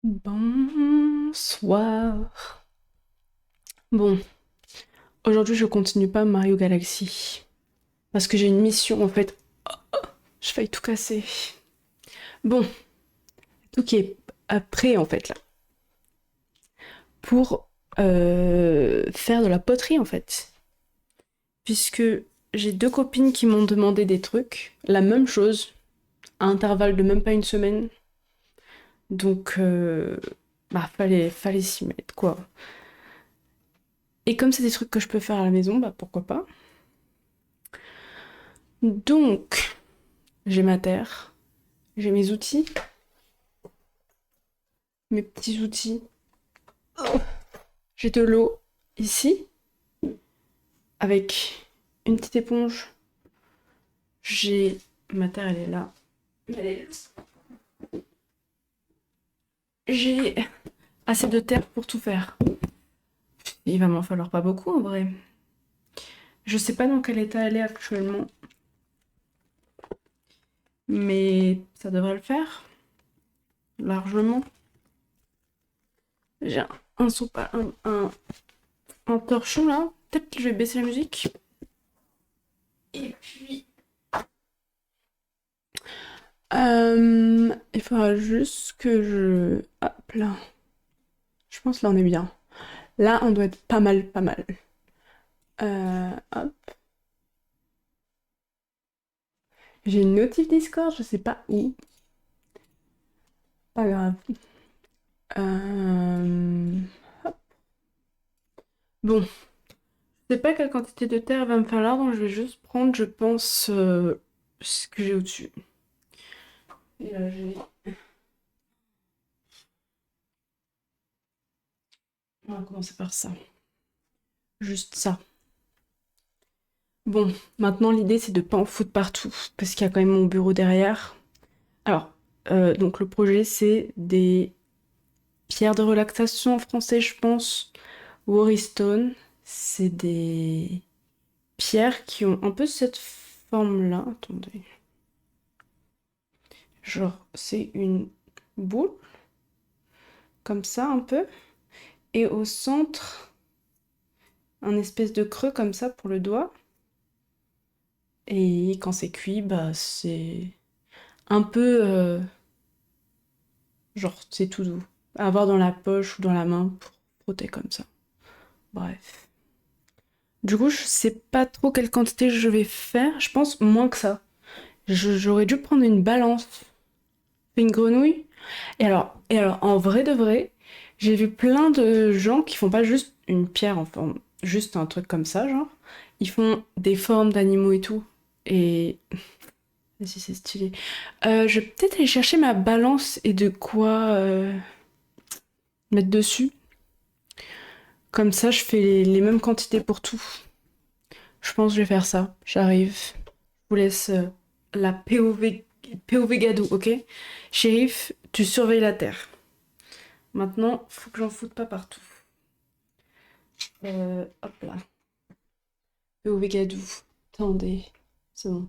Bonsoir. Bon, aujourd'hui je continue pas Mario Galaxy. Parce que j'ai une mission en fait. Je failli tout casser. Bon, tout qui est après en fait là. Pour faire de la poterie en fait. Puisque j'ai deux copines qui m'ont demandé des trucs. La même chose. À intervalle de même pas une semaine. Donc, bah fallait s'y mettre quoi. Et comme c'est des trucs que je peux faire à la maison, bah pourquoi pas. Donc, j'ai ma terre, j'ai mes outils, mes petits outils. J'ai de l'eau ici, avec une petite éponge. J'ai ma terre, elle est là. J'ai assez de terre pour tout faire. Il va m'en falloir pas beaucoup en vrai. Je sais pas dans quel état elle est actuellement, mais ça devrait le faire largement. J'ai un, sopa, un torchon là. Peut-être que je vais baisser la musique. Et puis, il faudra juste que je... Hop là. Je pense là on est bien. Là on doit être pas mal, pas mal. Hop. J'ai une notif Discord, je sais pas où. Pas grave. Euh... Hop. Bon. Je sais pas quelle quantité de terre va me falloir, donc je vais juste prendre, je pense, ce que j'ai au-dessus. Et là j'ai... On va commencer par ça. Juste ça. Bon, maintenant l'idée c'est de pas en foutre partout, parce qu'il y a quand même mon bureau derrière. Alors, donc le projet c'est des pierres de relaxation en français, je pense. Worrystone, c'est des pierres qui ont un peu cette forme-là. Attendez. Genre, c'est une boule, comme ça un peu. Et au centre, un espèce de creux comme ça pour le doigt. Et quand c'est cuit, bah c'est un peu... genre, c'est tout doux. À avoir dans la poche ou dans la main pour frotter comme ça. Bref. Du coup, je sais pas trop quelle quantité je vais faire. Je pense moins que ça. J'aurais dû prendre une balance. Une grenouille. Et alors, en vrai de vrai, j'ai vu plein de gens qui font pas juste une pierre en forme, juste un truc comme ça, genre. Ils font des formes d'animaux et tout. Et si c'est stylé. Je vais peut-être aller chercher ma balance et de quoi mettre dessus. Comme ça, je fais les mêmes quantités pour tout. Je pense que je vais faire ça. J'arrive. Je vous laisse la POV Gadou, ok? Shérif, tu surveilles la terre. Maintenant, faut que j'en foute pas partout. Hop là. POV Gadou. Attendez. C'est bon.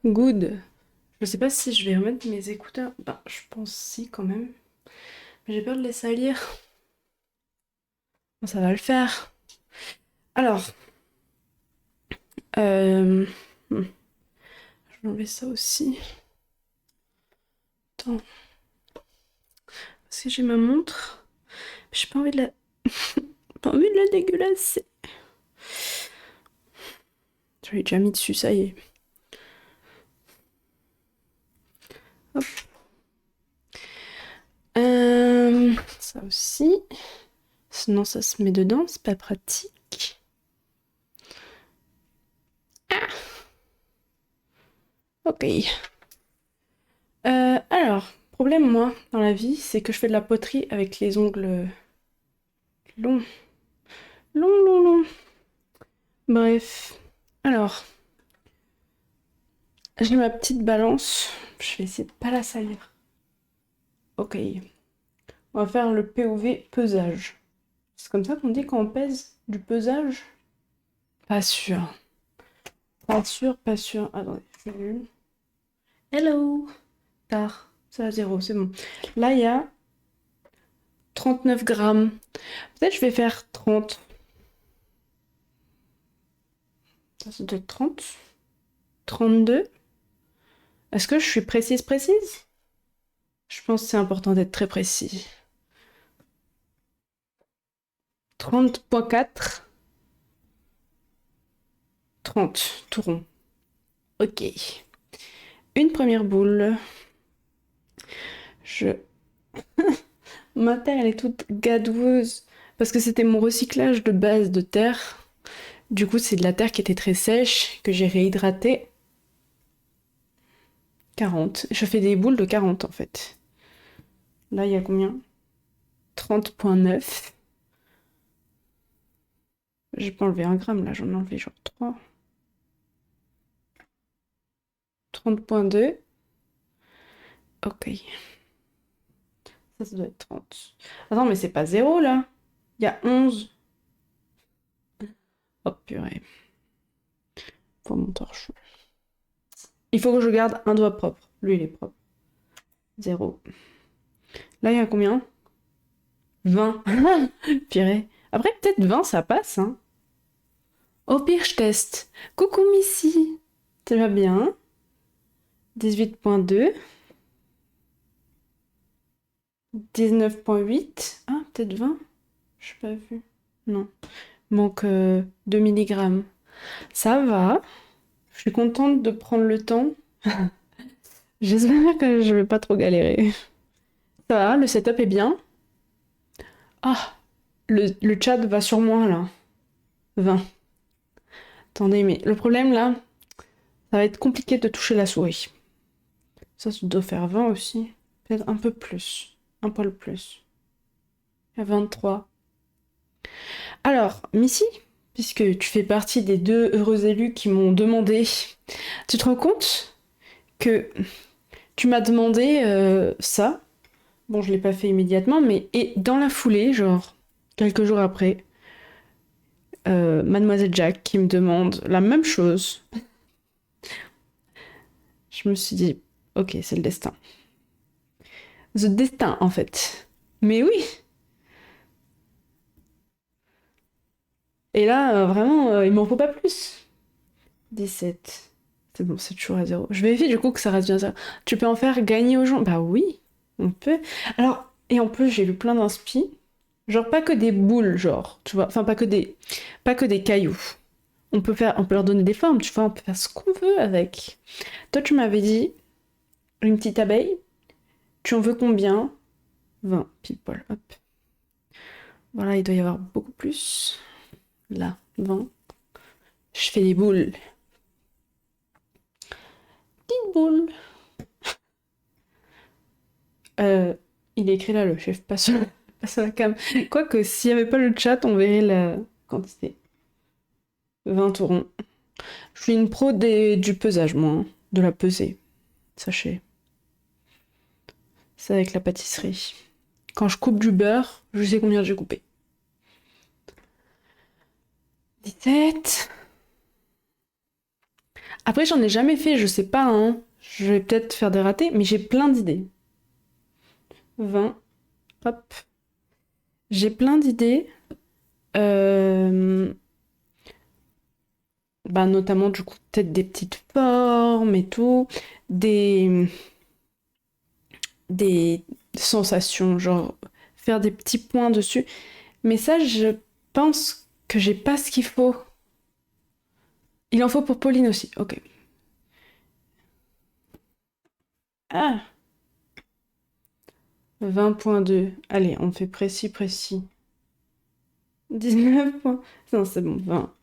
Good. Je sais pas si je vais remettre mes écouteurs. Bah, je pense si quand même. Mais j'ai peur de les salir. Bon, ça va le faire. Alors, je vais enlever ça aussi. Attends. Parce que j'ai ma montre. J'ai pas envie de la... pas envie de la dégueulasser. Je l'ai déjà mis dessus, ça y est. Hop. Ça aussi. Sinon, ça se met dedans, c'est pas pratique. Ah. Ok. Alors, problème, moi, dans la vie, c'est que je fais de la poterie avec les ongles longs. Longs. Bref. Alors, j'ai ma petite balance. Je vais essayer de pas la salir. Ok. On va faire le POV pesage. C'est comme ça qu'on dit quand on pèse du pesage? Pas sûr. Pas sûr. Attendez, je vais... Hello! Tard. Ça à 0, c'est bon. Là, il y a 39 grammes. Peut-être je vais faire 30. Ça doit être 30. 32. Est-ce que je suis précise? Je pense que c'est important d'être très précis. 30,4. 30, tout rond. Ok. Une première boule. Ma terre, elle est toute gadoueuse. Parce que c'était mon recyclage de base de terre. Du coup, c'est de la terre qui était très sèche, que j'ai réhydratée. 40. Je fais des boules de 40 en fait. Là, il y a combien? 30,9. J'ai pas enlevé 1 gramme, là, j'en ai enlevé genre 3. 30,2. Ok. Ça doit être 30. Attends, mais c'est pas 0 là. Il y a 11. Oh purée. Pour mon torchon. Il faut que je garde un doigt propre. Lui, il est propre. 0. Là, il y a combien? 20. Purée. Après, peut-être 20, ça passe, hein. Au pire, je teste. Coucou Missy. Ça va bien? 18,2. 19,8. Ah, peut-être 20. Je n'ai pas vu. Non. Manque 2 mg. Ça va. Je suis contente de prendre le temps. J'espère que je vais pas trop galérer. Ça va, le setup est bien. Ah, le chat va sur moi là. 20. Attendez, mais le problème là, ça va être compliqué de toucher la souris. Ça doit faire 20 aussi. Peut-être un peu plus. Un poil plus. À 23. Alors, Missy, puisque tu fais partie des 2 heureux élus qui m'ont demandé, tu te rends compte que tu m'as demandé ça? Bon, je l'ai pas fait immédiatement, mais et dans la foulée, genre quelques jours après, Mademoiselle Jack qui me demande la même chose. Je me suis dit, ok, c'est le destin. The destin, en fait. Mais oui! Et là, vraiment, il m'en faut pas plus. 17. C'est bon, c'est toujours à 0. Je vérifie du coup que ça reste bien 0. Tu peux en faire gagner aux gens? Bah oui, on peut. Alors, et en plus, j'ai lu plein d'inspi. Genre, pas que des boules, genre, tu vois. Enfin, pas que des cailloux. On peut leur donner des formes, tu vois. On peut faire ce qu'on veut avec. Toi, tu m'avais dit, une petite abeille. Tu en veux combien? 20, pile poil, hop. Voilà, il doit y avoir beaucoup plus. Là, 20. Je fais des boules. Petite boule. Il est écrit là, le chef, pas sur la cam. Quoique, s'il n'y avait pas le chat, on verrait la quantité. 20 rond. Je suis une pro du pesage, moi. Hein. De la peser. Sachez. C'est avec la pâtisserie. Quand je coupe du beurre, je sais combien j'ai coupé. 17. Après, j'en ai jamais fait, je sais pas, hein. Je vais peut-être faire des ratés, mais j'ai plein d'idées. 20. Hop. J'ai plein d'idées. Euh, Bah, notamment, du coup, peut-être des petites formes et tout. Des, des sensations, genre faire des petits points dessus. Mais ça, je pense que j'ai pas ce qu'il faut. Il en faut pour Pauline aussi. Ok. Ah, 20,2. Allez, on fait précis, précis. 19 points. Non, c'est bon, 20.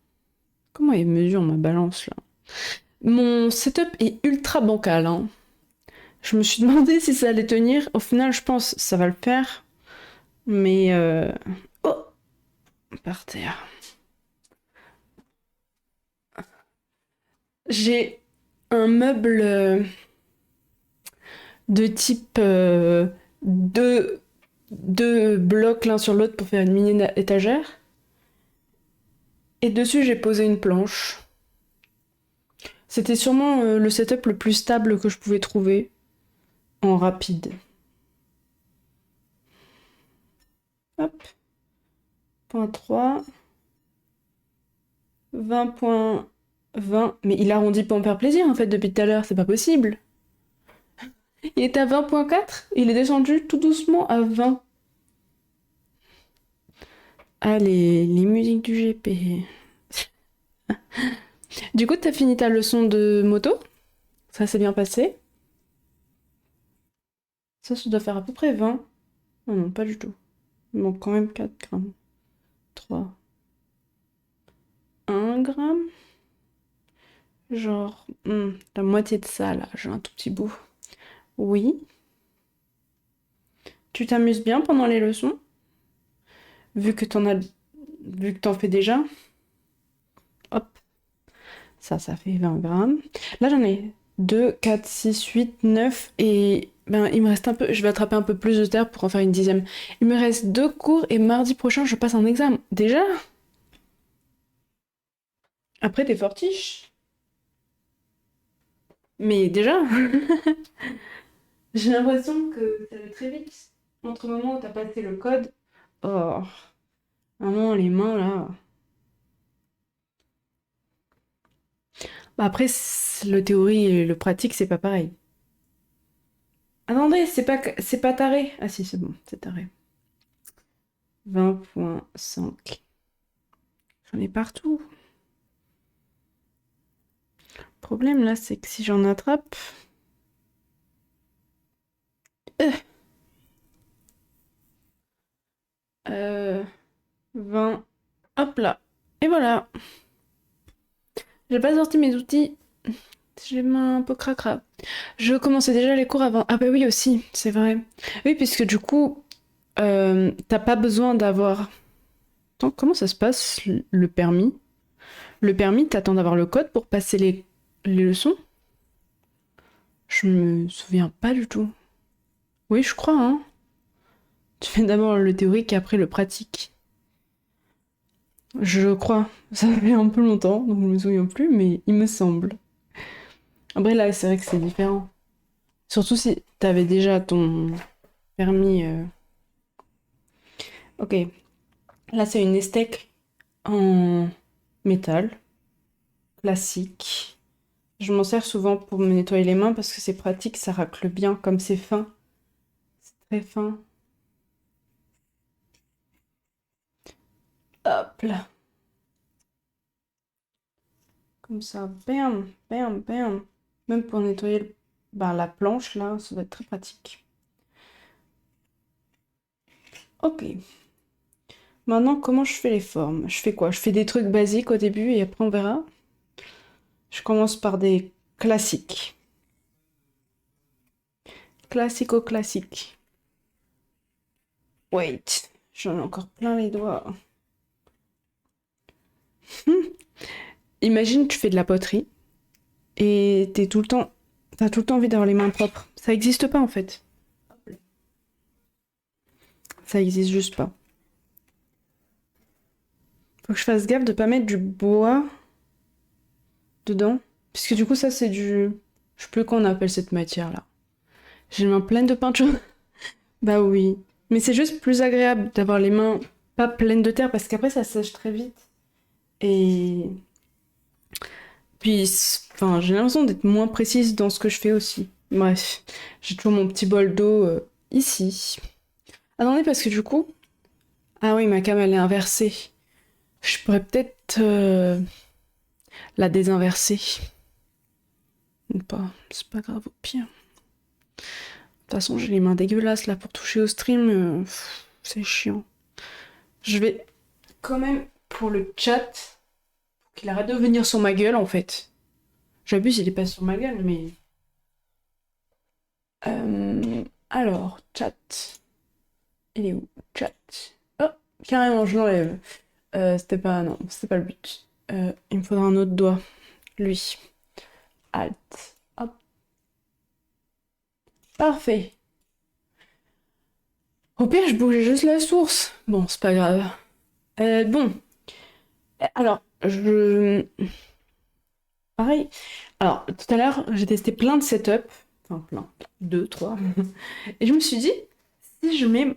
Comment il mesure ma balance là? Mon setup est ultra bancal, hein. Je me suis demandé si ça allait tenir. Au final, je pense que ça va le faire. Mais oh, par terre. J'ai un meuble de type deux, deux blocs l'un sur l'autre pour faire une mini étagère. Et dessus, j'ai posé une planche. C'était sûrement le setup le plus stable que je pouvais trouver en rapide. Hop, point 3, 20,20. Mais il arrondit pour me faire plaisir en fait depuis tout à l'heure, c'est pas possible. Il est à 20,4, il est descendu tout doucement à 20. Allez, les musiques du GP. Du coup, t'as fini ta leçon de moto? Ça s'est bien passé? Ça doit faire à peu près 20. Oh non, pas du tout. Il manque quand même 4 grammes. 3. 1 gramme? Genre, la moitié de ça, là. J'ai un tout petit bout. Oui. Tu t'amuses bien pendant les leçons? Vu que vu que t'en fais déjà? Hop. Ça fait 20 grammes. Là, j'en ai 2, 4, 6, 8, 9 et ben, il me reste un peu. Je vais attraper un peu plus de terre pour en faire une dixième. Il me reste 2 cours et mardi prochain, je passe un examen. Déjà? Après, t'es fortiche. Mais déjà? J'ai l'impression que ça va très vite. Entre le moment où t'as passé le code. Oh, vraiment, les mains là. Bah après, le théorie et le pratique, c'est pas pareil. Attendez, c'est pas taré. Ah si, c'est bon, c'est taré. 20,5. J'en ai partout. Le problème là, c'est que si j'en attrape. Euh, 20. Hop là. Et voilà. J'ai pas sorti mes outils. J'ai les mains un peu cracra. Je commençais déjà les cours avant. Ah bah oui aussi, c'est vrai. Oui, puisque du coup, t'as pas besoin d'avoir. Attends, comment ça se passe le permis? Le permis, t'attends d'avoir le code pour passer les leçons? Je me souviens pas du tout. Oui, je crois, hein. Tu fais d'abord le théorique et après le pratique. Je crois. Ça fait un peu longtemps, donc je me souviens plus, mais il me semble. Après, là, c'est vrai que c'est différent. Surtout si t'avais déjà ton permis. Ok. Là, c'est une Estec en métal, classique. Je m'en sers souvent pour me nettoyer les mains parce que c'est pratique, ça racle bien, comme c'est fin. C'est très fin. Hop là. Comme ça, bam, bam, bam. Même pour nettoyer ben, la planche, là, ça va être très pratique. Ok. Maintenant, comment je fais les formes? Je fais quoi? Je fais des trucs basiques au début et après on verra. Je commence par des classiques. Classico-classique. Wait, j'en ai encore plein les doigts. Imagine, tu fais de la poterie et t'as tout le temps envie d'avoir les mains propres. Ça existe pas en fait. Ça existe juste pas. Faut que je fasse gaffe de pas mettre du bois dedans. Puisque du coup, ça, c'est du. Je sais plus comment on appelle cette matière-là. J'ai les mains pleines de peinture. Bah oui. Mais c'est juste plus agréable d'avoir les mains pas pleines de terre parce qu'après ça sèche très vite. Et puis, enfin, j'ai l'impression d'être moins précise dans ce que je fais aussi. Bref, j'ai toujours mon petit bol d'eau ici. Attendez, parce que du coup... Ah oui, ma cam, elle est inversée. Je pourrais peut-être la désinverser. Ou pas, c'est pas grave au pire. De toute façon, j'ai les mains dégueulasses là pour toucher au stream. C'est chiant. Je vais quand même, pour le chat, qu'il arrête de venir sur ma gueule en fait. J'abuse, il est pas sur ma gueule, mais... Alors, chat. Il est où? Chat. Oh, carrément, je l'enlève. C'était pas... Non, c'était pas le but. Il me faudra un autre doigt. Lui. Alt. Hop. Parfait. Au pire, je bougeais juste la source. Bon, c'est pas grave. Bon. Alors, pareil. Alors, tout à l'heure, j'ai testé plein de setups. Enfin, plein. Deux, trois. Et je me suis dit, si je mets...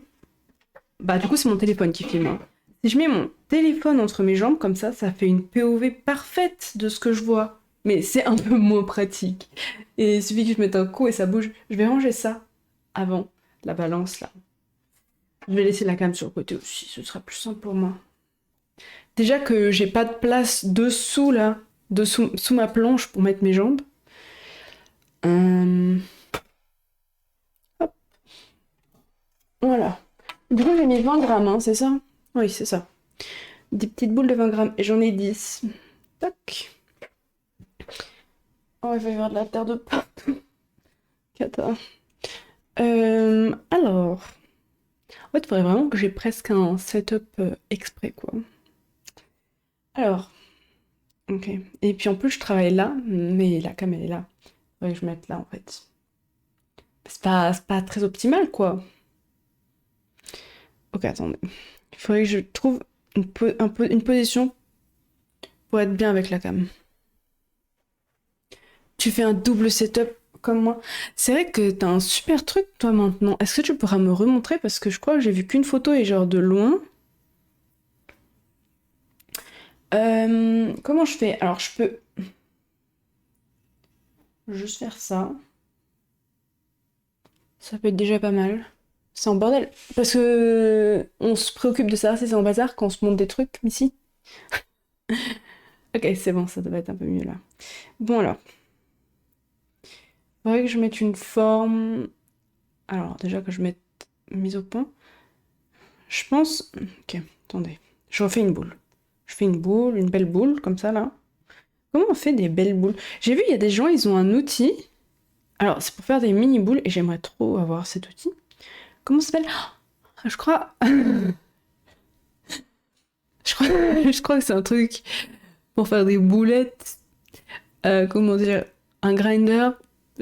Bah, du coup, c'est mon téléphone qui filme, hein. Si je mets mon téléphone entre mes jambes, comme ça fait une POV parfaite de ce que je vois. Mais c'est un peu moins pratique. Et il suffit que je mette un coup et ça bouge. Je vais ranger ça avant la balance, là. Je vais laisser la cam sur le côté aussi, ce sera plus simple pour moi. Déjà que j'ai pas de place dessous, là, sous ma planche pour mettre mes jambes. Hop. Voilà. Du coup, j'ai mis 20 grammes, hein, c'est ça? Oui, c'est ça. Des petites boules de 20 grammes. Et j'en ai 10. Tac. Oh, il va y avoir de la terre de partout. Cata. Alors... En fait, il faudrait vraiment que j'ai presque un setup exprès, quoi. Alors... Ok. Et puis en plus, je travaille là, mais la cam, elle est là. Faudrait que je mette là, en fait. C'est pas très optimal, quoi. Ok, attendez. Il faudrait que je trouve une position pour être bien avec la cam. Tu fais un double setup comme moi. C'est vrai que t'as un super truc, toi, maintenant. Est-ce que tu pourras me remontrer? Parce que je crois que j'ai vu qu'une photo et genre de loin. Comment je fais? Alors, je peux juste faire ça. Ça peut être déjà pas mal. C'est en bordel. Parce que on se préoccupe de savoir si c'est en bazar quand on se montre des trucs ici. Ok, c'est bon, ça devrait être un peu mieux là. Bon alors. Faudrait que je mette une forme. Alors, déjà que je mette mise au point. Je pense. Ok, attendez. Je refais une boule. Je fais une boule, une belle boule, comme ça là. Comment on fait des belles boules? J'ai vu, il y a des gens, ils ont un outil. Alors, c'est pour faire des mini boules et j'aimerais trop avoir cet outil. Comment ça s'appelle? Je crois. Je crois que c'est un truc pour faire des boulettes. Comment dire? Un grinder.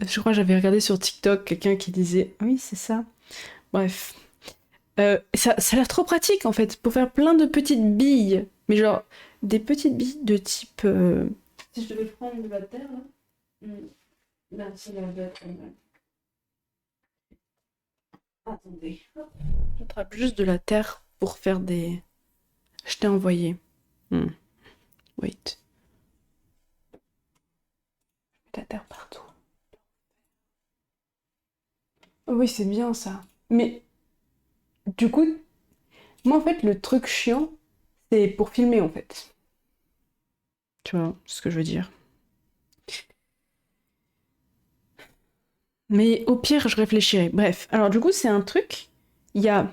Je crois que j'avais regardé sur TikTok quelqu'un qui disait oui, c'est ça. Bref. Ça a l'air trop pratique en fait pour faire plein de petites billes. Mais genre des petites billes de type. Si je devais prendre de la terre là. Là, c'est la bête. Attendez. J'attrape juste de la terre pour faire des. Je t'ai envoyé. Wait. De la terre partout. Oh oui, c'est bien ça. Mais du coup, moi en fait, le truc chiant, c'est pour filmer en fait. Tu vois ce que je veux dire? Mais au pire, je réfléchirai. Bref, alors du coup, c'est un truc. Il y a.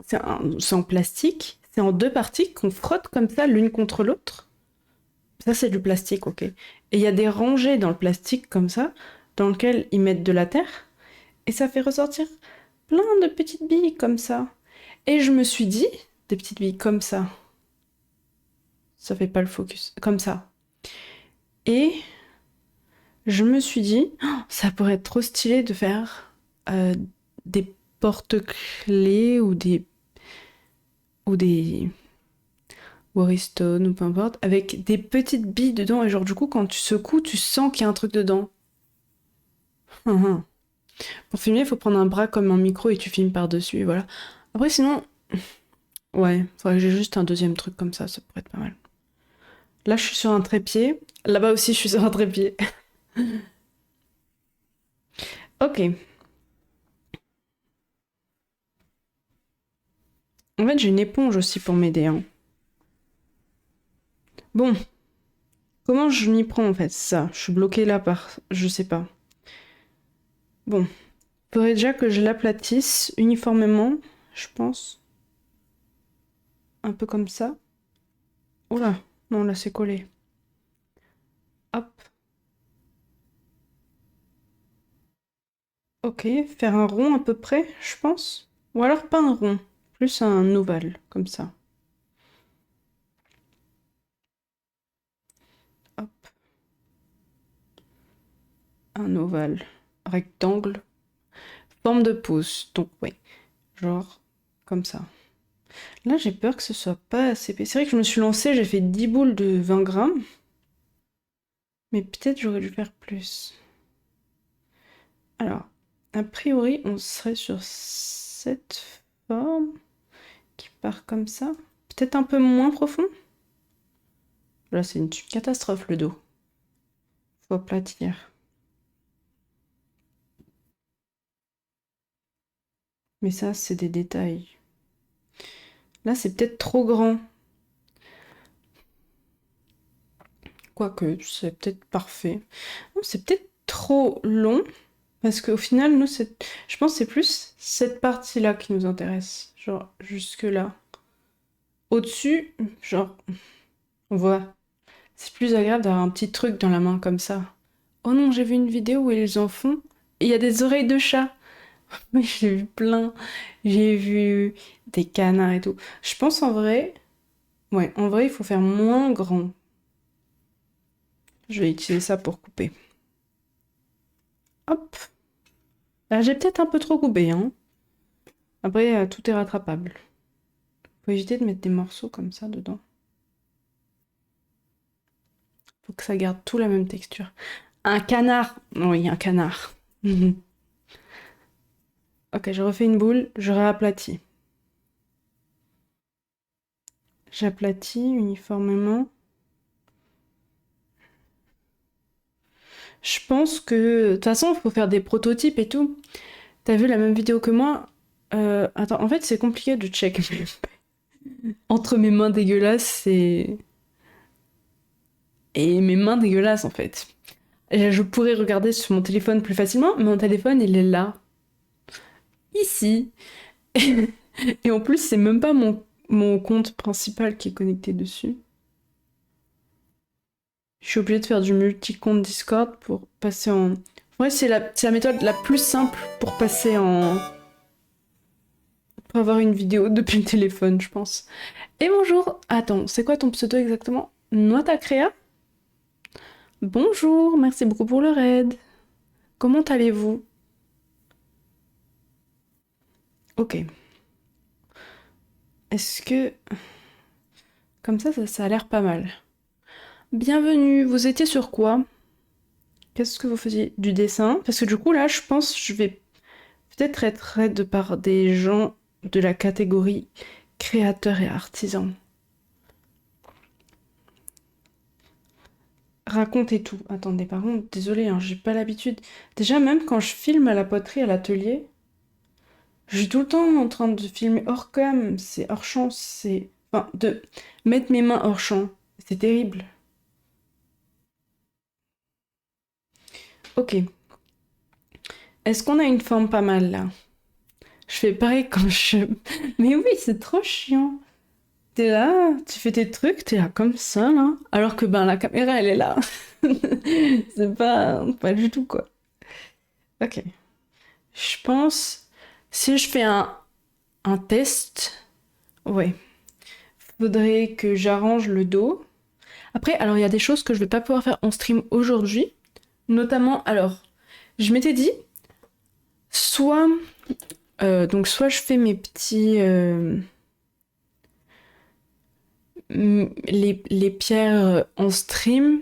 C'est en plastique. C'est en deux parties qu'on frotte comme ça l'une contre l'autre. Ça, c'est du plastique, ok. Et il y a des rangées dans le plastique comme ça, dans lequel ils mettent de la terre. Et ça fait ressortir plein de petites billes comme ça. Et je me suis dit, des petites billes comme ça fait pas le focus, comme ça. Et je me suis dit, oh, ça pourrait être trop stylé de faire des porte-clés ou des Waristone ou peu importe, avec des petites billes dedans. Et genre du coup, quand tu secoues, tu sens qu'il y a un truc dedans. Pour filmer, il faut prendre un bras comme un micro et tu filmes par-dessus, et voilà. Après, sinon, ouais, faudrait que j'ai juste un deuxième truc comme ça pourrait être pas mal. Là, je suis sur un trépied. Là-bas aussi, je suis sur un trépied. Ok. En fait, j'ai une éponge aussi pour m'aider, hein. Bon, comment je m'y prends en fait? Ça, je suis bloquée là par... Je sais pas. Bon, faudrait déjà que je l'aplatisse uniformément, je pense. Un peu comme ça. Oula, non, là c'est collé. Hop. Ok, faire un rond à peu près, je pense. Ou alors pas un rond, plus un ovale, comme ça. Hop, un ovale. Rectangle. Forme de pouce, donc oui. Genre, comme ça. Là, j'ai peur que ce soit pas assez épais. C'est vrai que je me suis lancée, j'ai fait 10 boules de 20 grammes. Mais peut-être j'aurais dû faire plus. Alors, a priori, on serait sur cette forme qui part comme ça. Peut-être un peu moins profond. Là, c'est une catastrophe, le dos. Faut aplatir. Mais ça, c'est des détails. Là, c'est peut-être trop grand. Quoique, c'est peut-être parfait. Non, c'est peut-être trop long. Parce qu'au final, nous, je pense que c'est plus cette partie-là qui nous intéresse. Genre, jusque-là. Au-dessus, genre, on voit. C'est plus agréable d'avoir un petit truc dans la main comme ça. Oh non, j'ai vu une vidéo où ils en font. Et il y a des oreilles de chat. Oui, j'ai vu plein. J'ai vu des canards et tout. Je pense en vrai. Ouais, en vrai, il faut faire moins grand. Je vais utiliser ça pour couper. Hop. Là, j'ai peut-être un peu trop coupé, hein. Après, tout est rattrapable. Faut éviter de mettre des morceaux comme ça dedans. Faut que ça garde tout la même texture. Un canard. Oui, un canard. Ok, je refais une boule, je réaplatis. J'aplatis uniformément. Je pense que... De toute façon, il faut faire des prototypes et tout. T'as vu la même vidéo que moi? Attends, en fait, c'est compliqué de check. Entre mes mains dégueulasses et mes mains dégueulasses, en fait. Et je pourrais regarder sur mon téléphone plus facilement, mais mon téléphone, il est là. Ici. Et en plus, c'est même pas mon compte principal qui est connecté dessus. Je suis obligée de faire du multi-compte Discord pour passer en... Ouais, c'est la méthode la plus simple pour passer en... Pour avoir une vidéo depuis le téléphone, je pense. Et bonjour. Attends, c'est quoi ton pseudo exactement? Noita Créa? Bonjour, merci beaucoup pour le raid. Comment allez-vous? Ok. Est-ce que... Comme ça a l'air pas mal. Bienvenue, vous étiez sur quoi? Qu'est-ce que vous faisiez? Du dessin? Parce que du coup, là, je pense que je vais peut-être être raid par des gens de la catégorie créateurs et artisans. Racontez tout. Attendez, par contre, désolé, hein, j'ai pas l'habitude. Déjà, même quand je filme à la poterie à l'atelier, je suis tout le temps en train de filmer hors cam, c'est hors champ, c'est... Enfin, de mettre mes mains hors champ. C'est terrible. Ok. Est-ce qu'on a une forme pas mal, là? Je fais pareil quand je... Mais oui, c'est trop chiant. T'es là, tu fais tes trucs, t'es là comme ça, là. Alors que, ben, la caméra, elle est là. C'est pas du tout, quoi. Ok. Je pense... Si je fais un test... Ouais. Faudrait que j'arrange le dos. Après, alors il y a des choses que je vais pas pouvoir faire en stream aujourd'hui. Notamment, alors, je m'étais dit, soit, soit je fais mes petits, les pierres en stream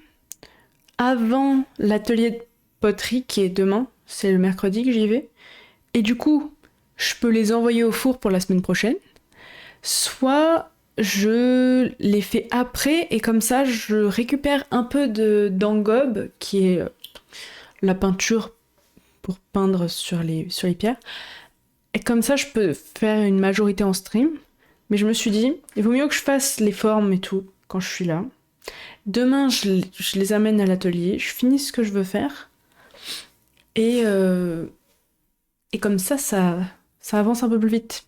avant l'atelier de poterie qui est demain. C'est le mercredi que j'y vais. Et du coup, je peux les envoyer au four pour la semaine prochaine, soit je les fais après et comme ça je récupère un peu d'engobe qui est la peinture pour peindre sur les pierres. Et comme ça je peux faire une majorité en stream. Mais je me suis dit, il vaut mieux que je fasse les formes et tout quand je suis là. Demain je les amène à l'atelier, je finis ce que je veux faire. Et, euh, et comme ça avance un peu plus vite.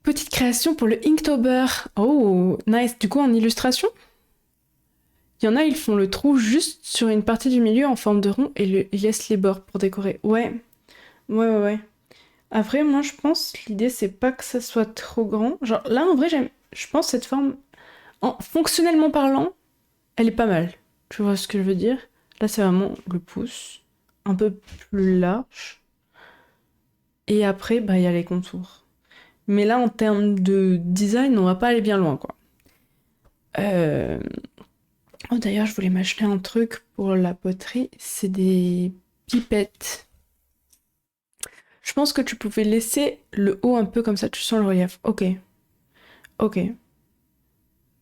Petite création pour le Inktober. Oh, nice. Du coup, en illustration, il y en a, ils font le trou juste sur une partie du milieu en forme de rond et ils laissent les bords pour décorer. Ouais. Après, moi, je pense, l'idée, c'est pas que ça soit trop grand. Genre, là, en vrai, je pense cette forme, fonctionnellement parlant, elle est pas mal. Tu vois ce que je veux dire? Là, c'est vraiment le pouce, un peu plus large. Et après, bah, il y a les contours. Mais là, en termes de design, on va pas aller bien loin, quoi. Euh... Oh, d'ailleurs, je voulais m'acheter un truc pour la poterie. C'est des pipettes. Je pense que tu pouvais laisser le haut un peu comme ça, tu sens le relief. Ok.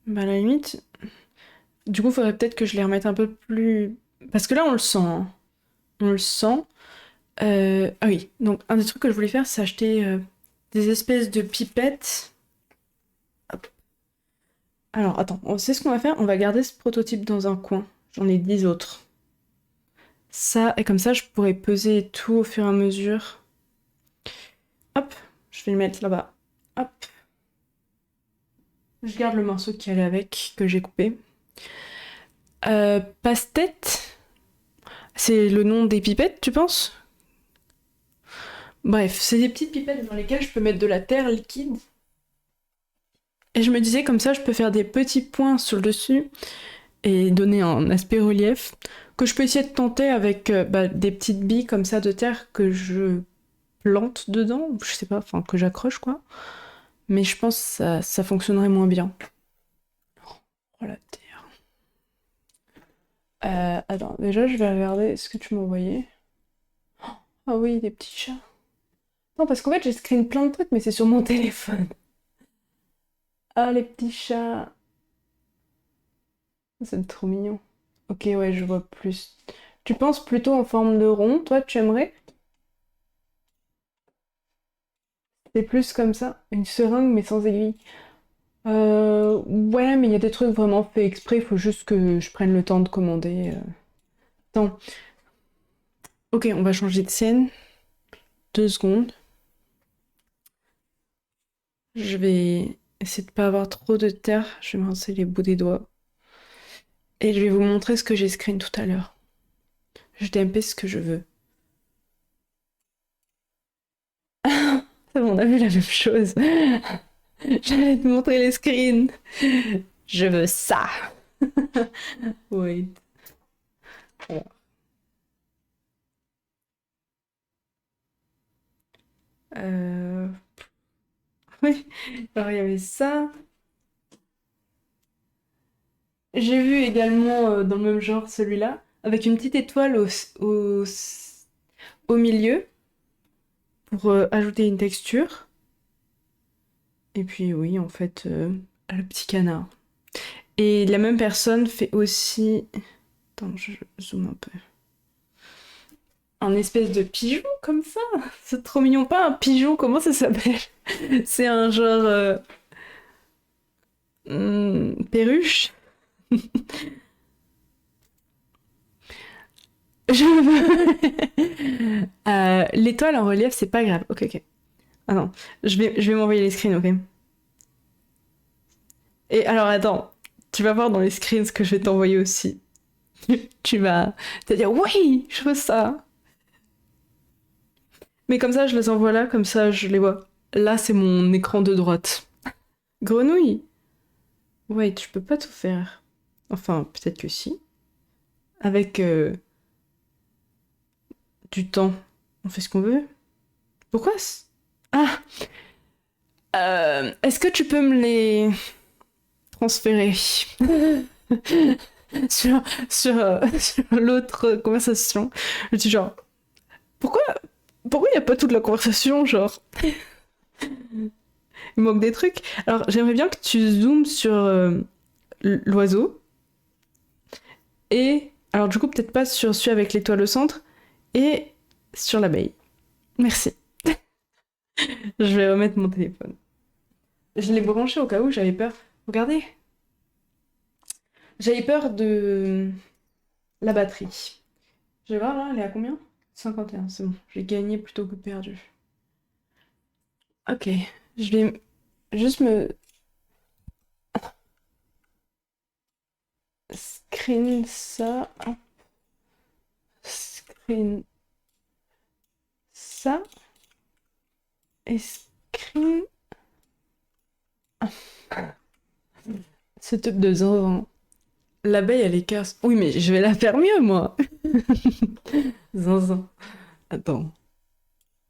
Bah, à la limite, du coup, il faudrait peut-être que je les remette un peu plus... Parce que là, on le sent, hein. On le sent. Ah oui, donc un des trucs que je voulais faire, c'est acheter des espèces de pipettes. Hop. Alors, attends, on sait ce qu'on va faire. On va garder ce prototype dans un coin. J'en ai 10 autres. Ça, et comme ça, je pourrais peser tout au fur et à mesure. Hop, je vais le mettre là-bas. Hop. Je garde le morceau qui allait avec, que j'ai coupé. Passe-tête, c'est le nom des pipettes, tu penses? Bref, c'est des petites pipettes dans lesquelles je peux mettre de la terre liquide. Et je me disais, comme ça, je peux faire des petits points sur le dessus et donner un aspect relief que je peux essayer de tenter avec des petites billes comme ça de terre que je plante dedans, je sais pas, enfin que j'accroche quoi. Mais je pense que ça fonctionnerait moins bien. Oh la terre. Attends, déjà je vais regarder ce que tu m'as envoyé. Ah oui, des petits chats. Non, parce qu'en fait j'ai screen plein de trucs, mais c'est sur mon téléphone. Ah, les petits chats. C'est trop mignon. Ok, ouais, je vois plus. Tu penses plutôt en forme de rond, toi, tu aimerais? C'est plus comme ça, une seringue mais sans aiguille. Ouais, mais il y a des trucs vraiment faits exprès, il faut juste que je prenne le temps de commander. Attends, ok, on va changer de scène. 2 secondes. Je vais essayer de pas avoir trop de terre. Je vais me rincer les bouts des doigts. Et je vais vous montrer ce que j'ai screen tout à l'heure. Je DMP ce que je veux. On a vu la même chose. J'allais te montrer les screens. Je veux ça. Wait. Alors. Euh, Oui, alors il y avait ça. J'ai vu également dans le même genre celui-là, avec une petite étoile au milieu pour ajouter une texture. Et puis oui, en fait, le petit canard. Et la même personne fait aussi... Attends, je zoome un peu. Un espèce de pigeon comme ça. C'est trop mignon. Pas un pigeon, comment ça s'appelle? C'est un genre... perruche. Je veux... l'étoile en relief, c'est pas grave. Ok. Ah non, je vais m'envoyer les screens, ok? Et alors attends, tu vas voir dans les screens ce que je vais t'envoyer aussi. Tu vas te dire oui, je veux ça. Mais comme ça, je les envoie là, comme ça, je les vois. Là, c'est mon écran de droite. Grenouille. Ouais, tu peux pas tout faire. Enfin, peut-être que si. Avec du temps, on fait ce qu'on veut. Pourquoi Ah, est-ce que tu peux me les transférer sur, sur l'autre conversation? Je dis genre, pourquoi? Pourquoi il n'y a pas toute la conversation, genre? Il manque des trucs. Alors, j'aimerais bien que tu zoomes sur l'oiseau. Et. Alors, du coup, peut-être pas sur celui avec l'étoile au centre. Et sur l'abeille. Merci. Je vais remettre mon téléphone. Je l'ai branché au cas où j'avais peur. Regardez. J'avais peur de la batterie. Je vais voir là, elle est à combien? 51, c'est bon. J'ai gagné plutôt que perdu. Ok, je vais juste me screen ça. Hop. Screen ça. Et screen. Setup de zinzin. L'abeille, elle est casse. Oui, mais je vais la faire mieux, moi. Zinzin. Attends.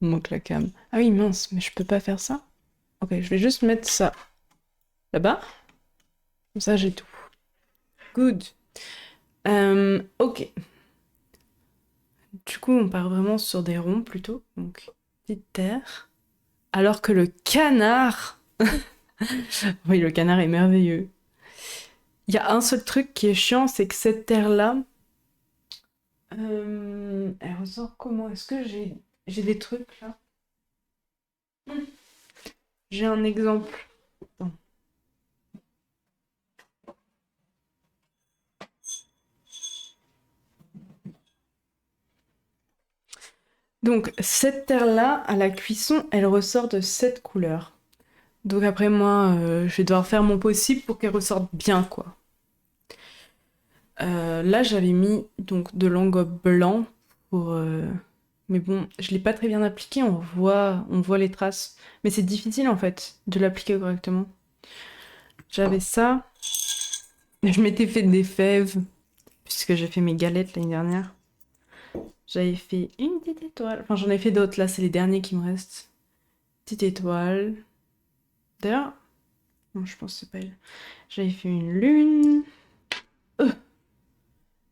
Il manque la cam. Ah oui, mince, mais je peux pas faire ça. Ok, je vais juste mettre ça là-bas. Comme ça, j'ai tout. Good. Ok. Du coup, on part vraiment sur des ronds plutôt. Donc, petite terre. Alors que le canard. Oui, le canard est merveilleux. Il y a un seul truc qui est chiant, c'est que cette terre-là. Elle ressort comment? Est-ce que j'ai des trucs là? J'ai un exemple. Attends. Donc, cette terre-là, à la cuisson, elle ressort de cette couleur. Donc après moi, je vais devoir faire mon possible pour qu'elle ressorte bien, quoi. Là, j'avais mis donc de l'engobe blanc pour. Mais bon, je l'ai pas très bien appliqué. On voit les traces, mais c'est difficile en fait de l'appliquer correctement. J'avais ça. Je m'étais fait des fèves puisque j'ai fait mes galettes l'année dernière. J'avais fait une petite étoile. Enfin, j'en ai fait d'autres. Là, c'est les derniers qui me restent. Petite étoile. D'ailleurs, non, je pense que c'est pas elle. J'avais fait une lune. Euh,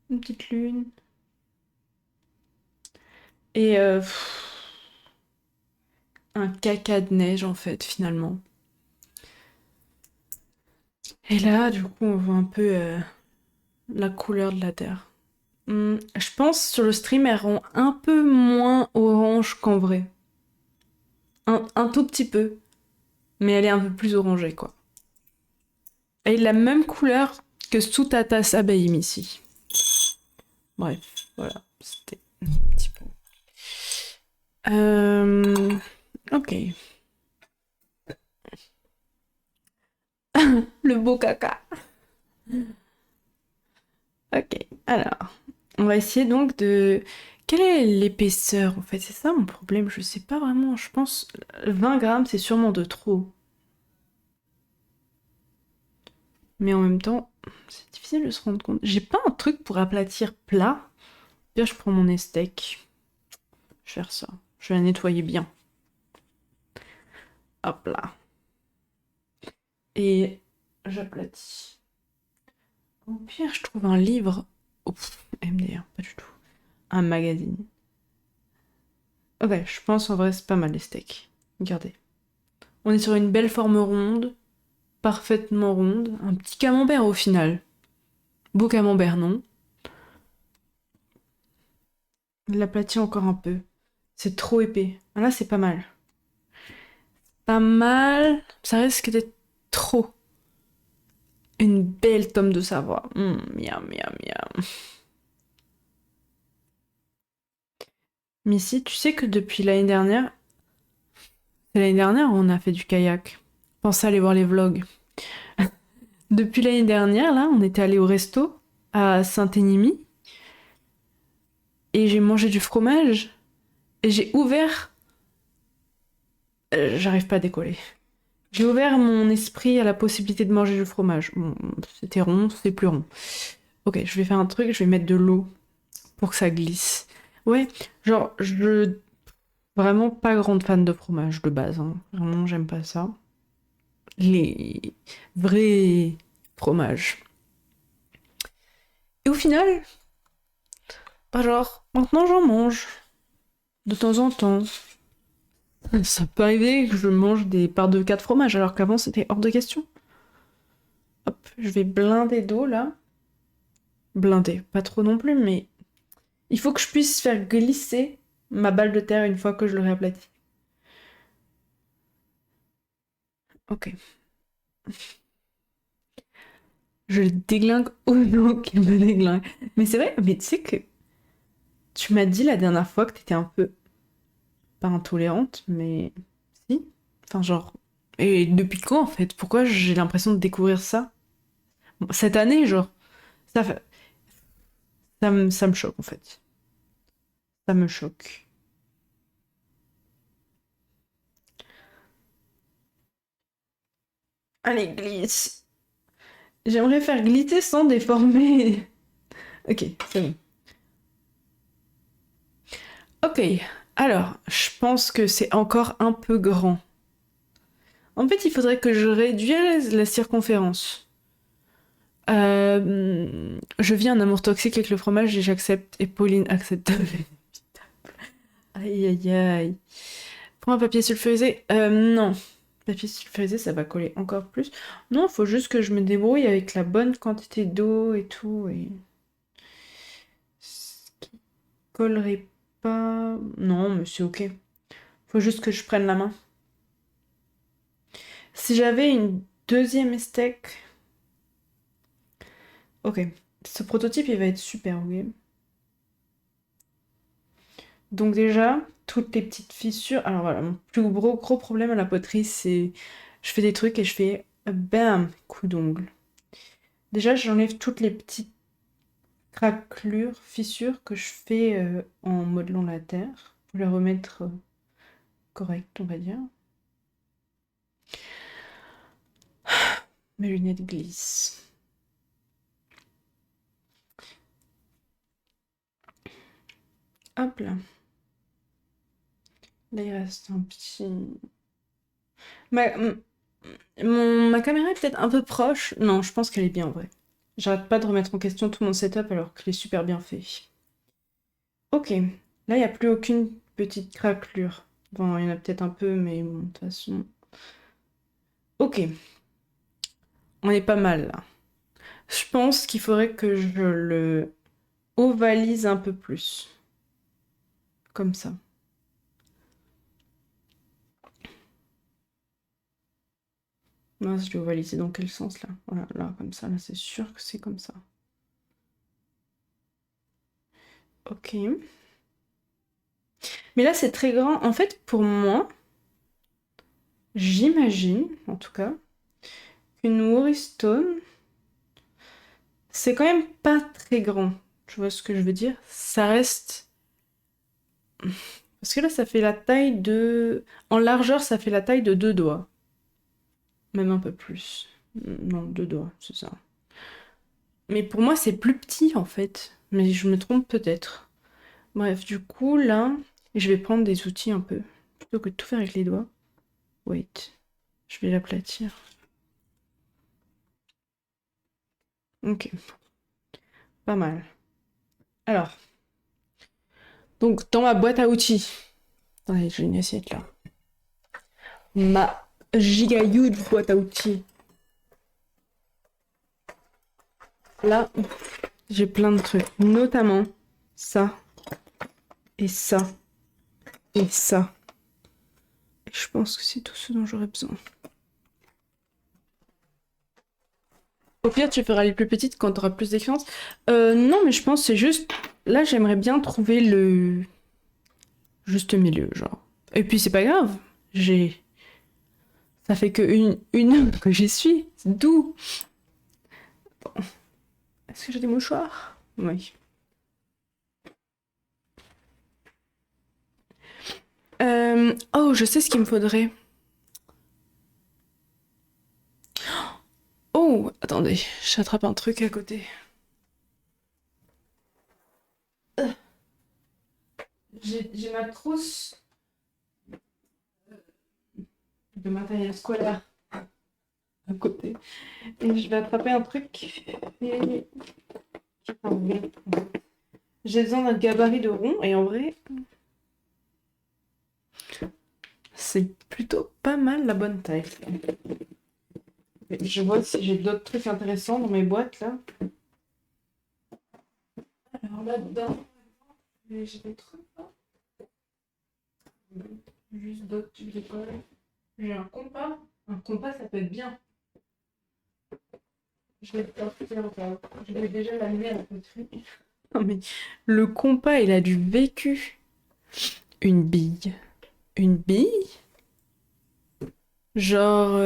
une petite lune. Et un caca de neige en fait finalement. Et là du coup on voit un peu la couleur de la terre. Je pense sur le stream elle rend un peu moins orange qu'en vrai. Un tout petit peu. Mais elle est un peu plus orangée quoi. Elle est la même couleur que sous ta tasse abeille ici. Bref, voilà. C'était un petit peu. Ok. Le beau caca. Ok, alors, on va essayer donc de... Quelle est l'épaisseur en fait? C'est ça mon problème, je sais pas vraiment. Je pense 20 grammes c'est sûrement de trop. Mais en même temps, c'est difficile de se rendre compte. J'ai pas un truc pour aplatir plat. Bien, je prends mon estec. Je vais faire ça. Je vais la nettoyer bien. Hop là. Et j'aplatis. Au pire, je trouve un livre. Oh, MDR, pas du tout. Un magazine. Ok, je pense en vrai c'est pas mal les steaks. Regardez. On est sur une belle forme ronde, parfaitement ronde. Un petit camembert au final. Beau camembert, non? L'aplatit encore un peu. C'est trop épais. Ah, là, c'est pas mal. Pas mal. Ça risque d'être trop. Une belle tome de Savoie. Miam, miam, miam. Missy, tu sais que depuis l'année dernière, c'est l'année dernière où on a fait du kayak. Pensez à aller voir les vlogs. Depuis l'année dernière, là, on était allé au resto à Saint-Énimy et j'ai mangé du fromage et j'ai ouvert. J'arrive pas à décoller. J'ai ouvert mon esprit à la possibilité de manger du fromage. Bon, c'était rond, c'est plus rond. Ok, je vais faire un truc, je vais mettre de l'eau pour que ça glisse. Ouais, genre, je... Vraiment pas grande fan de fromage de base, hein. Vraiment, j'aime pas ça. Les vrais fromages. Et au final, bah genre, maintenant j'en mange. De temps en temps. Ça peut arriver que je mange des parts de 4 fromages alors qu'avant c'était hors de question. Hop, je vais blinder d'eau là. Blinder, pas trop non plus, mais il faut que je puisse faire glisser ma balle de terre une fois que je l'aurai aplatie. Ok. Je le déglingue au nom qu'il me déglingue. Mais c'est vrai, mais tu sais que tu m'as dit la dernière fois que t'étais un peu, pas intolérante, mais si. Enfin, genre. Et depuis quand en fait? Pourquoi j'ai l'impression de découvrir ça? Cette année, genre. Ça, ça me choque en fait. Ça me choque. Allez, glisse. J'aimerais faire glisser sans déformer. Ok, c'est bon. Ok, alors, je pense que c'est encore un peu grand. En fait, il faudrait que je réduise la circonférence. Je vis un amour toxique avec le fromage et j'accepte. Et Pauline accepte. Aïe aïe aïe. Prends un papier sulfurisé. Non. Papier sulfurisé, ça va coller encore plus. Non, faut juste que je me débrouille avec la bonne quantité d'eau et tout. Et ce qui collerait pas. Non, mais c'est ok. Faut juste que je prenne la main. Si j'avais une deuxième steak. Ok. Ce prototype, il va être super, ok. Donc déjà, toutes les petites fissures. Alors voilà, mon plus gros problème à la poterie, c'est je fais des trucs et je fais bam, coup d'ongle. Déjà, j'enlève toutes les petites craquelures, fissures que je fais en modelant la terre pour les remettre correctes, on va dire. Mes lunettes glissent. Hop là. Là, il reste un petit. Ma, ma caméra est peut-être un peu proche. Non, je pense qu'elle est bien en vrai. J'arrête pas de remettre en question tout mon setup alors qu'il est super bien fait. Ok, là il n'y a plus aucune petite craquelure. Bon, il y en a peut-être un peu, mais bon, de toute façon. Ok, on est pas mal là. Je pense qu'il faudrait que je le ovalise un peu plus. Comme ça. Mince, je l'ai ovalisé dans quel sens là? Voilà, là, comme ça, là, c'est sûr que c'est comme ça. Ok. Mais là, c'est très grand. En fait, pour moi, j'imagine, en tout cas, qu'une Woristone, c'est quand même pas très grand. Tu vois ce que je veux dire? Ça reste. Parce que là, ça fait la taille de. En largeur, ça fait la taille de 2 doigts. Même un peu plus. Non, 2 doigts, c'est ça. Mais pour moi, c'est plus petit en fait. Mais je me trompe peut-être. Bref, du coup, là, je vais prendre des outils un peu. Plutôt que de tout faire avec les doigts. Wait. Je vais l'aplatir. Ok, pas mal. Alors, donc dans ma boîte à outils. Attendez, j'ai une assiette là. Ma giga huge boîte à outils. Là, j'ai plein de trucs. Notamment ça. Et ça. Et ça. Et je pense que c'est tout ce dont j'aurais besoin. Au pire, tu feras les plus petites quand tu auras plus d'expérience. Non, mais je pense que c'est juste. Là, j'aimerais bien trouver le juste milieu, genre. Et puis, c'est pas grave. J'ai. Ça fait que une heure que j'y suis. C'est doux. Est-ce que j'ai des mouchoirs? Oui. Oh, je sais ce qu'il me faudrait. Oh, attendez, j'attrape un truc à côté. J'ai ma trousse de matériel scolaire à côté. Et je vais attraper un truc. Et... J'ai besoin d'un gabarit de rond. Et en vrai, c'est plutôt pas mal la bonne taille. Je vois si j'ai d'autres trucs intéressants dans mes boîtes là. Alors là-dedans, j'ai des trucs là. Juste d'autres tubes de colle. J'ai un compas. Un compas, ça peut être bien. Je vais sortir encore. Je vais déjà l'amener à la poterie. Non mais le compas, il a du vécu. Une bille. Une bille? Genre...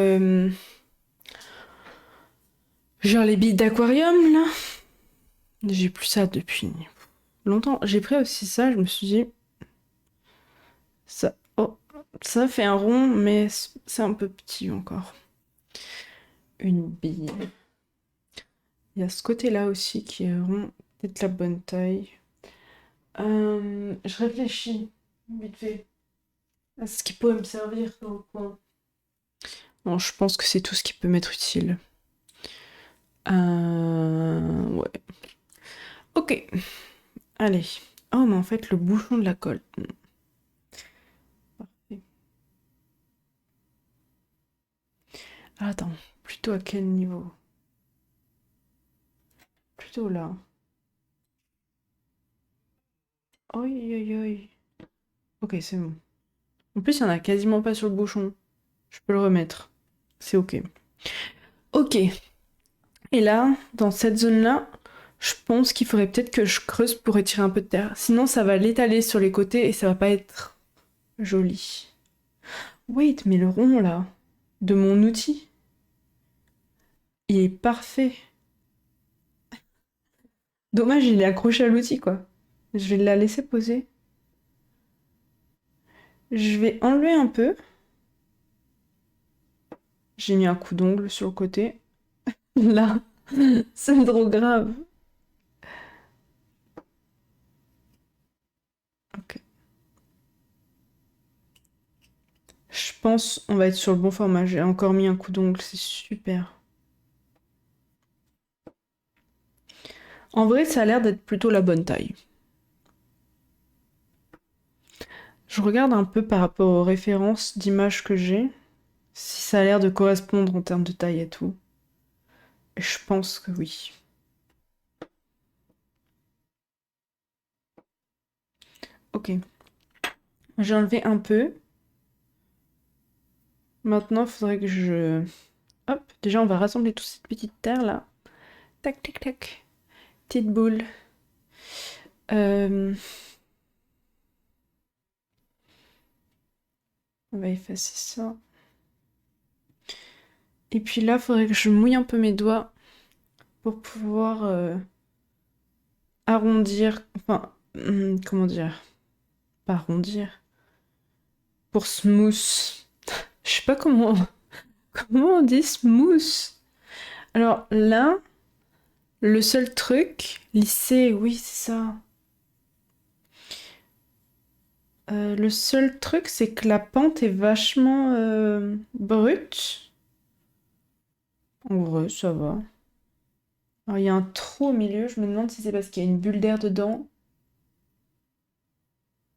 Genre les billes d'aquarium, là? J'ai plus ça depuis longtemps. J'ai pris aussi ça, je me suis dit... Ça... Oh, ça fait un rond, mais c'est un peu petit encore. Une bille. Il y a ce côté-là aussi qui est rond. Peut-être la bonne taille. Je réfléchis, vite fait, à ce qui pourrait me servir dans le coin. Bon, je pense que c'est tout ce qui peut m'être utile. Ouais. Ok. Allez. Oh, mais en fait, le bouchon de la colle. Parfait. Ah, attends. Plutôt à quel niveau? Plutôt là. Oi, oi, oi. Ok, c'est bon. En plus, il n'y en a quasiment pas sur le bouchon. Je peux le remettre. C'est ok. Ok. Et là, dans cette zone-là, je pense qu'il faudrait peut-être que je creuse pour retirer un peu de terre. Sinon, ça va l'étaler sur les côtés et ça va pas être joli. Wait, mais le rond, là, de mon outil, il est parfait. Dommage, il est accroché à l'outil, quoi. Je vais la laisser poser. Je vais enlever un peu. J'ai mis un coup d'ongle sur le côté. Là, c'est trop grave. Ok. Je pense on va être sur le bon format. J'ai encore mis un coup d'ongle, c'est super. En vrai, ça a l'air d'être plutôt la bonne taille. Je regarde un peu par rapport aux références d'images que j'ai, si ça a l'air de correspondre en termes de taille et tout. Et je pense que oui. Ok. J'ai enlevé un peu. Maintenant, il faudrait que je... Hop, déjà on va rassembler toute cette petite terre là. Tac, tac, tac. Petite boule. Euh, On va effacer ça. Et puis là, il faudrait que je mouille un peu mes doigts pour pouvoir arrondir. Enfin, comment dire? Pas arrondir. Pour smooth. Je sais pas comment. Comment on dit smooth? Alors là, le seul truc, lisser, oui, c'est ça. Le seul truc, c'est que la pente est vachement brute. En vrai, ça va. Alors, il y a un trou au milieu. Je me demande si c'est parce qu'il y a une bulle d'air dedans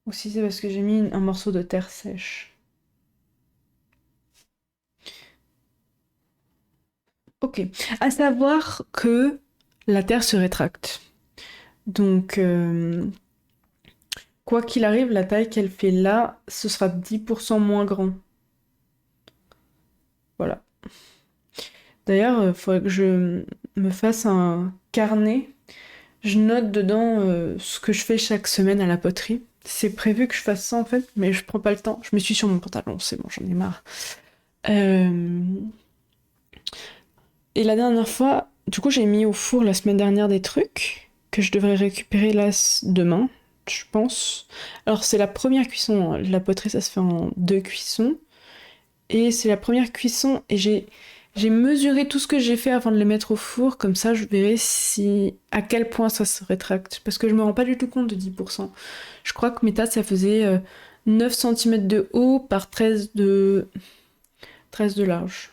ou si c'est parce que j'ai mis un morceau de terre sèche. Ok. À savoir que la terre se rétracte. Donc, quoi qu'il arrive, la taille qu'elle fait là, ce sera 10% moins grand. Voilà. D'ailleurs, il faudrait que je me fasse un carnet. Je note dedans ce que je fais chaque semaine à la poterie. C'est prévu que je fasse ça en fait, mais je prends pas le temps. Je me suis sur mon pantalon, c'est bon, j'en ai marre. Euh, Et la dernière fois, du coup, j'ai mis au four la semaine dernière des trucs que je devrais récupérer là demain, je pense. Alors, c'est la première cuisson, hein. La poterie, ça se fait en 2 cuissons. Et c'est la première cuisson et j'ai mesuré tout ce que j'ai fait avant de les mettre au four, comme ça je verrai si à quel point ça se rétracte. Parce que je me rends pas du tout compte de 10%. Je crois que mes tasses ça faisait 9 cm de haut par 13 de large.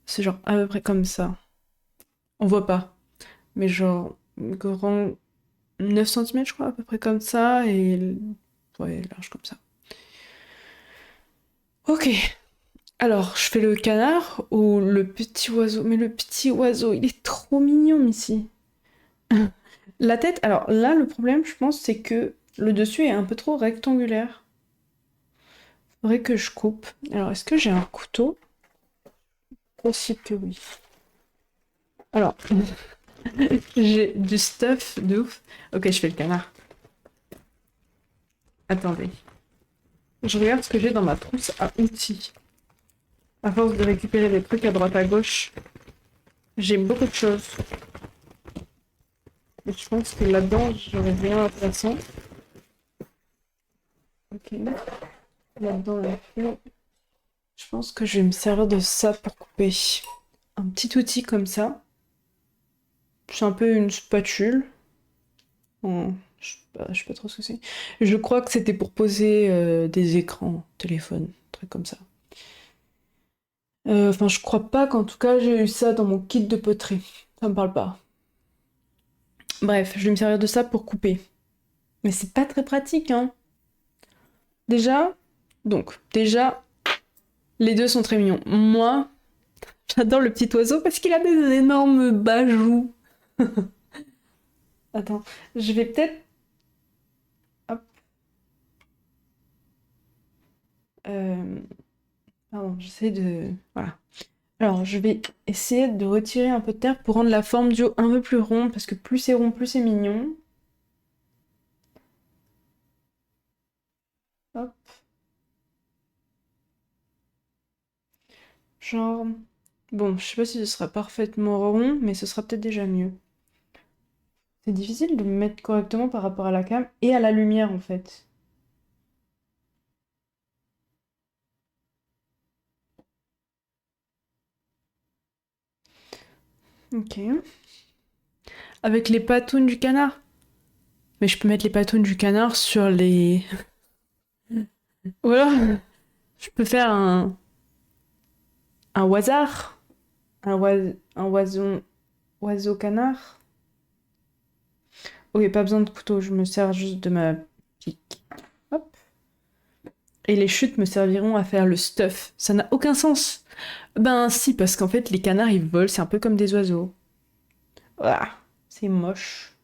C'est genre à peu près comme ça. On voit pas. Mais genre grand 9 cm je crois, à peu près comme ça, et ouais, large comme ça. Ok, alors je fais le canard ou le petit oiseau? Mais le petit oiseau, il est trop mignon ici. La tête, alors là, le problème, je pense, c'est que le dessus est un peu trop rectangulaire. Faudrait que je coupe. Alors, est-ce que j'ai un couteau? Possible que oui. Alors, j'ai du stuff de ouf. Ok, je fais le canard. Attendez. Je regarde ce que j'ai dans ma trousse à outils. À force de récupérer des trucs à droite à gauche, j'ai beaucoup de choses. Et je pense que là-dedans, j'aurais rien d'intéressant. Ok. Là-dedans, là, je pense que je vais me servir de ça pour couper. Un petit outil comme ça. C'est un peu une spatule. Je sais pas trop ce que c'est. Je crois que c'était pour poser des écrans, téléphone, truc comme ça. Enfin, je crois pas qu'en tout cas j'ai eu ça dans mon kit de poterie. Ça me parle pas. Bref, je vais me servir de ça pour couper. Mais c'est pas très pratique, hein. Déjà, déjà, les deux sont très mignons. Moi, j'adore le petit oiseau parce qu'il a des énormes bajoux. Attends, je vais peut-être. Hop. Euh, Pardon, j'essaie de. Voilà. Alors, je vais essayer de retirer un peu de terre pour rendre la forme du haut un peu plus ronde, parce que plus c'est rond, plus c'est mignon. Hop, genre... Bon, je sais pas si ce sera parfaitement rond, mais ce sera peut-être déjà mieux. C'est difficile de me mettre correctement par rapport à la cam et à la lumière, en fait. Ok. Avec les patounes du canard. Mais je peux mettre les patounes du canard sur les... Ou alors, je peux faire un hasard. Un oiseau... Oiseau canard. Ok, pas besoin de couteau, je me sers juste de ma pique. Hop. Et les chutes me serviront à faire le stuff. Ça n'a aucun sens. Ben si, parce qu'en fait, les canards, ils volent, c'est un peu comme des oiseaux. Ah, c'est moche.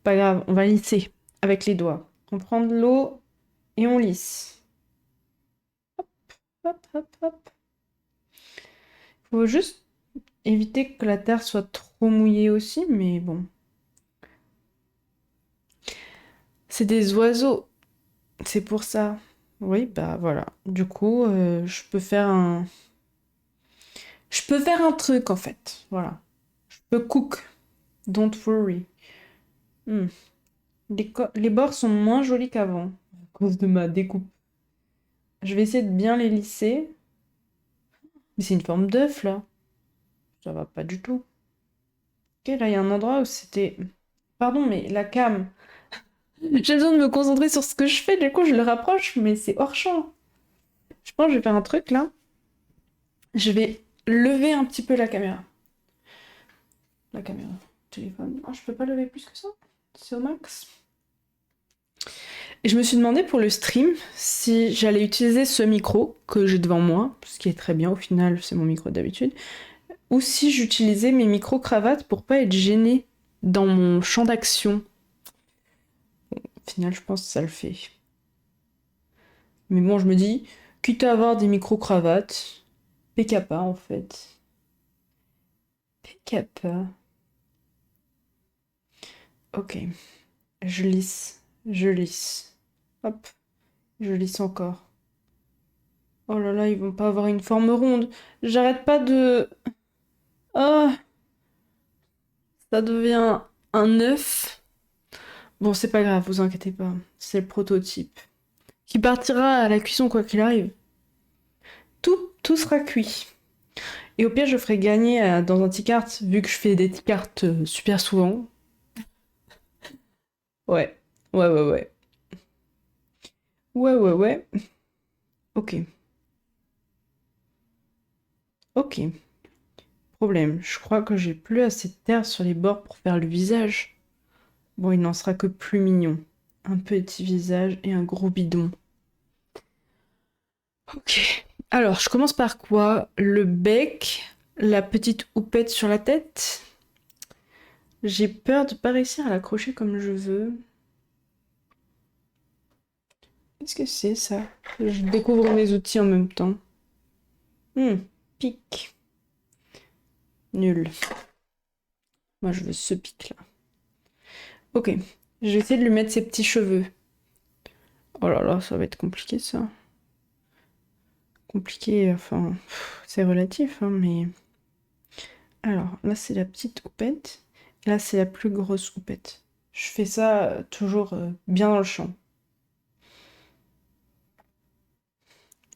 Pas grave, on va lisser avec les doigts. On prend de l'eau et on lisse. Hop, hop, hop. Faut juste éviter que la terre soit trop mouillée aussi, mais bon. C'est des oiseaux, c'est pour ça. Oui, bah voilà. Du coup, Je peux faire un truc, en fait. Voilà. Je peux cook. Don't worry. Hmm. Les bords sont moins jolis qu'avant, à cause de ma découpe. Je vais essayer de bien les lisser. Mais c'est une forme d'œuf, là. Ça va pas du tout. Ok, là, il y a un endroit où c'était... Pardon, mais la cam. J'ai besoin de me concentrer sur ce que je fais, du coup, je le rapproche, mais c'est hors champ. Je pense que je vais faire un truc, là. Je vais lever un petit peu la caméra. La caméra. Téléphone. Ah, je peux pas lever plus que ça? C'est au max. Et je me suis demandé pour le stream si j'allais utiliser ce micro que j'ai devant moi, ce qui est très bien au final, c'est mon micro d'habitude, ou si j'utilisais mes micro-cravates pour pas être gênée dans mon champ d'action. Au final, je pense que ça le fait. Mais bon, je me dis, quitte à avoir des micro-cravates, PKPA en fait. PKPA. Ok, je lisse. Hop, je lisse encore. Oh là là, ils vont pas avoir une forme ronde. J'arrête pas de... Ah, ça devient un œuf. Bon, c'est pas grave, vous inquiétez pas. C'est le prototype. Qui partira à la cuisson quoi qu'il arrive. Tout sera cuit. Et au pire, je ferai gagner dans un T-cart, vu que je fais des T-carts super souvent. Ouais. Ouais, ouais, ouais. Ouais, ouais, ouais. Ok. Ok. Problème. Je crois que j'ai plus assez de terre sur les bords pour faire le visage. Bon, il n'en sera que plus mignon. Un petit visage et un gros bidon. Ok. Alors, je commence par quoi? Le bec, la petite houppette sur la tête. J'ai peur de pas réussir à l'accrocher comme je veux. Qu'est-ce que c'est ça? Je découvre mes outils en même temps. Pic. Nul. Moi, je veux ce pic-là. Ok. Je vais essayer de lui mettre ses petits cheveux. Oh là là, ça va être compliqué ça. Compliqué, enfin, c'est relatif, hein, mais... Alors, là, c'est la petite houppette. Là, c'est la plus grosse houppette. Je fais ça toujours bien dans le champ.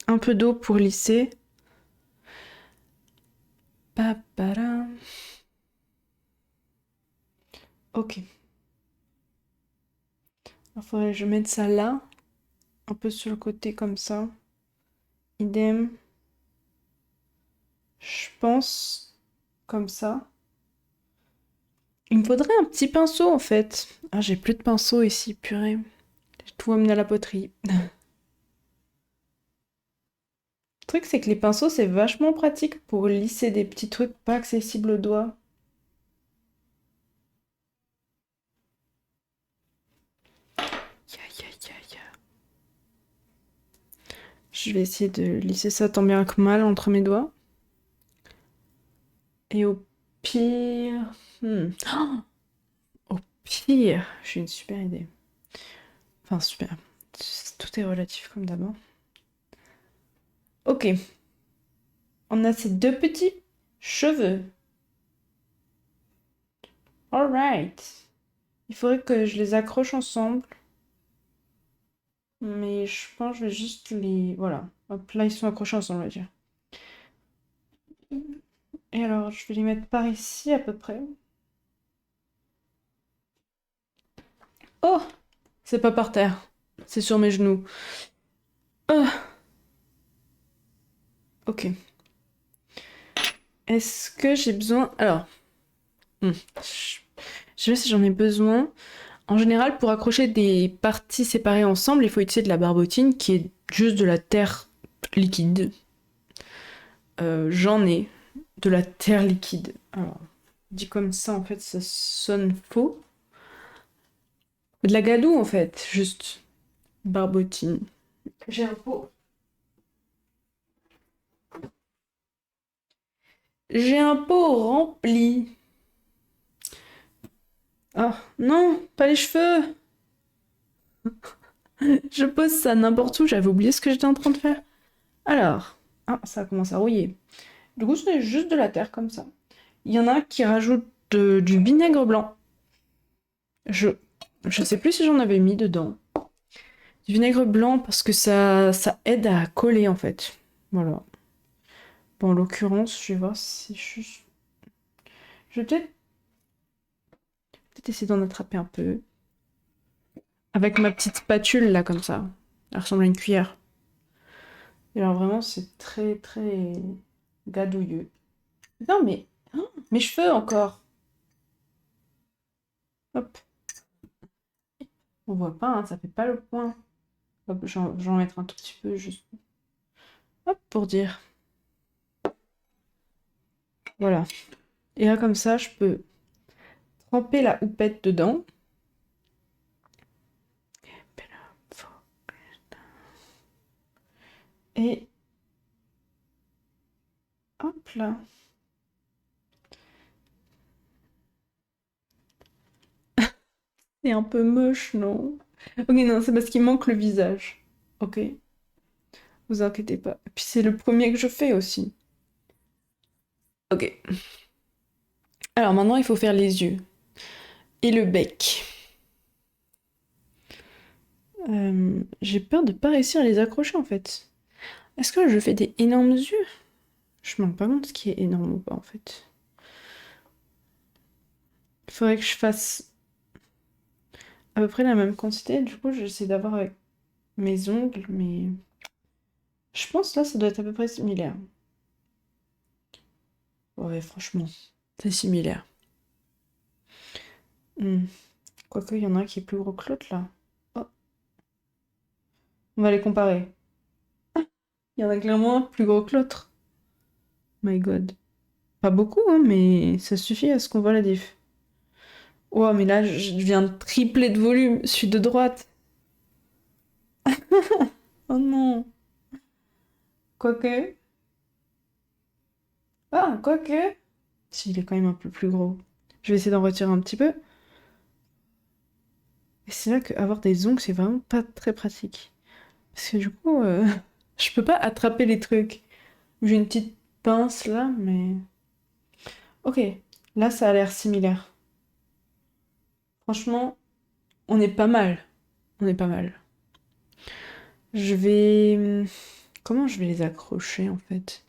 Un peu d'eau pour lisser. Paparam. Ok. Il faudrait que je mette ça là. Un peu sur le côté comme ça. Idem. Je pense comme ça. Il me faudrait un petit pinceau en fait. Ah, j'ai plus de pinceau ici, purée. J'ai tout amené à la poterie. Le truc, c'est que les pinceaux, c'est vachement pratique pour lisser des petits trucs pas accessibles au doigt. Aïe, aïe, aïe. Je vais essayer de lisser ça tant bien que mal entre mes doigts. Et au pire... Oh, au pire, j'ai une super idée. Enfin, super. Tout est relatif comme d'abord. Ok. On a ces deux petits cheveux. Alright. Il faudrait que je les accroche ensemble. Mais je pense que je vais juste les... Voilà. Hop, là, ils sont accrochés ensemble, on va dire. Et alors, je vais les mettre par ici, à peu près. Oh! C'est pas par terre. C'est sur mes genoux. Oh! Ok. Est-ce que j'ai besoin... Alors... Je sais pas si j'en ai besoin. En général, pour accrocher des parties séparées ensemble, il faut utiliser de la barbotine, qui est juste de la terre liquide. J'en ai de la terre liquide. Alors, dit comme ça, en fait, ça sonne faux. De la gadoue, en fait, juste. Barbotine. J'ai un pot. J'ai un pot rempli. Ah, non, pas les cheveux. Je pose ça n'importe où, j'avais oublié ce que j'étais en train de faire. Alors, ah, ça commence à rouiller. Du coup, c'est juste de la terre comme ça. Il y en a qui rajoutent du vinaigre blanc. Je, je sais plus si j'en avais mis dedans. Du vinaigre blanc parce que ça aide à coller en fait. Voilà. Bon, en l'occurrence, je vais voir si je vais peut-être essayer d'en attraper un peu. Avec ma petite spatule là, comme ça. Elle ressemble à une cuillère. Et alors vraiment, c'est très très gadouilleux. Non, mais. Oh, mes cheveux encore! Hop. On voit pas, hein, ça fait pas le point. Hop, j'en mettre un tout petit peu juste. Hop, pour dire. Voilà. Et là, comme ça, je peux tremper la houppette dedans. Et hop là. C'est un peu moche, non? Ok, non, c'est parce qu'il manque le visage. Ok, vous inquiétez pas. Et puis c'est le premier que je fais aussi. Ok. Alors maintenant, il faut faire les yeux. Et le bec. J'ai peur de pas réussir à les accrocher en fait. Est-ce que je fais des énormes yeux? Je me rends pas compte ce qui est énorme ou pas en fait. Il faudrait que je fasse à peu près la même quantité. Du coup, j'essaie d'avoir avec mes ongles, mais je pense là, ça doit être à peu près similaire. Ouais, franchement, c'est similaire. Quoique, il y en a un qui est plus gros que l'autre là. Oh, on va les comparer. Il y en a clairement un plus gros que l'autre. My God. Pas beaucoup, hein, mais ça suffit à ce qu'on voit la diff. Oh, mais là, je viens de tripler de volume. Celui de droite. Oh non. Quoique. Ah, quoique. Si, il est quand même un peu plus gros. Je vais essayer d'en retirer un petit peu. Et c'est là qu'avoir des ongles, c'est vraiment pas très pratique. Parce que du coup, je peux pas attraper les trucs. J'ai une petite pince là, mais... Ok, là, ça a l'air similaire. Franchement, on est pas mal. On est pas mal. Je vais... Comment je vais les accrocher, en fait?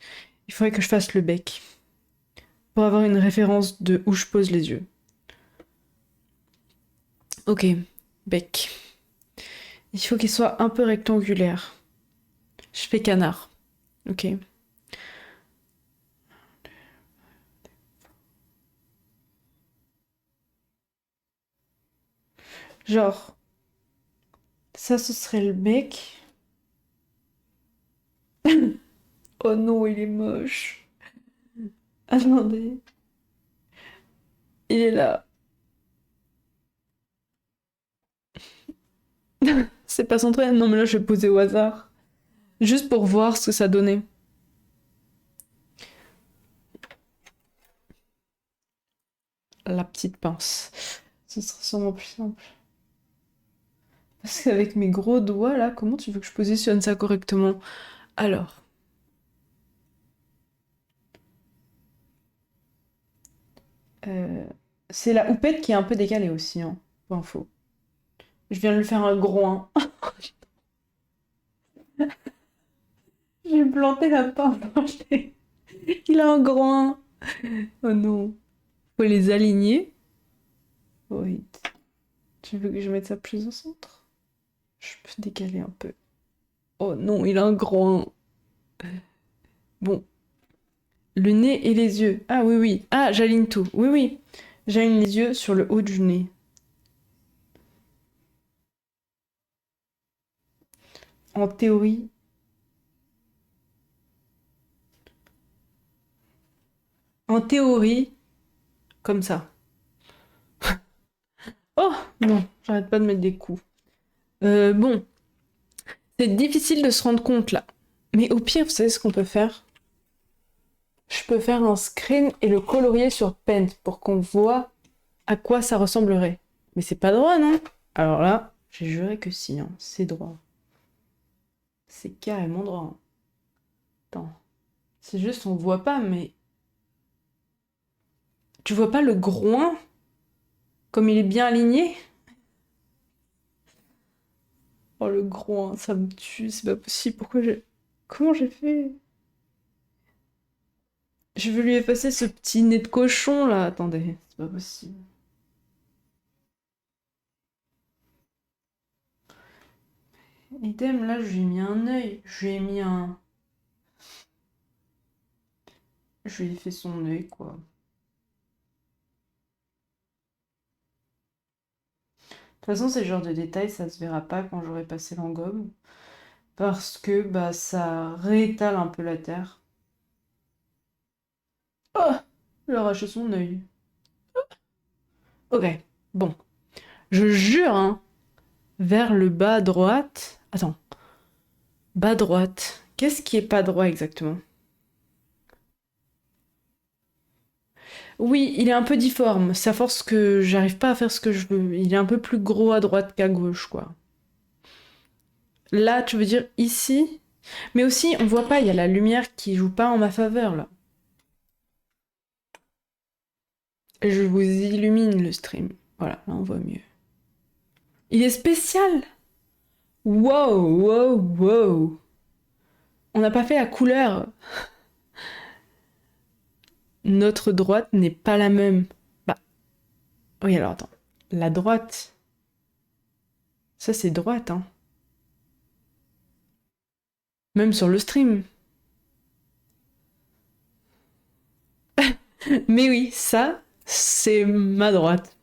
Il faudrait que je fasse le bec. Pour avoir une référence de où je pose les yeux. Ok, bec. Il faut qu'il soit un peu rectangulaire. Je fais canard. Ok. Genre, ça, ce serait le bec. Oh non, il est moche. Attendez. Il est là. C'est pas centré? Non, mais là, je vais poser au hasard. Juste pour voir ce que ça donnait. La petite pince. Ce sera sûrement plus simple. Parce qu'avec mes gros doigts, là, comment tu veux que je positionne ça correctement? Alors. euh, c'est la houppette qui est un peu décalée aussi, hein. Pour info. Je viens de lui faire un groin. J'ai planté la pince. Il a un groin. Oh non. Faut les aligner. Oui. Tu veux que je mette ça plus au centre? Je peux décaler un peu. Oh non, il a un groin. Bon. Le nez et les yeux. Ah oui, oui. Ah, j'aligne tout. Oui, oui. J'aligne les yeux sur le haut du nez. En théorie. En théorie. Comme ça. Oh non, j'arrête pas de mettre des coups. Bon. C'est difficile de se rendre compte là. Mais au pire, vous savez ce qu'on peut faire? Je peux faire un screen et le colorier sur Paint pour qu'on voit à quoi ça ressemblerait. Mais c'est pas droit, non? Alors là, j'ai juré que si, hein. C'est droit. C'est carrément droit, hein. Attends. C'est juste, on voit pas, mais... Tu vois pas le groin? Comme il est bien aligné? Oh, le groin, ça me tue, c'est pas possible. Pourquoi j'ai... Comment j'ai fait? Je veux lui effacer ce petit nez de cochon, là. Attendez, c'est pas possible. Idem, là, je lui ai mis un œil. Je lui ai mis un... Je lui ai fait son œil, quoi. De toute façon, c'est le genre de détail, ça se verra pas quand j'aurai passé l'engobe. Parce que, bah, ça réétale un peu la terre. Oh! Il a arraché son œil. Ok, bon. Je jure, hein, vers le bas à droite... Attends. Bas droite. Qu'est-ce qui est pas droit exactement? Oui, il est un peu difforme. C'est à force que j'arrive pas à faire ce que je veux. Il est un peu plus gros à droite qu'à gauche, quoi. Là, tu veux dire ici? Mais aussi, on voit pas, il y a la lumière qui joue pas en ma faveur, là. Je vous illumine le stream. Voilà, là on voit mieux. Il est spécial! Wow, wow, wow! On n'a pas fait la couleur. Notre droite n'est pas la même. Bah, oui, alors attends. La droite. Ça, c'est droite, hein. Même sur le stream. Mais oui, ça, c'est ma droite.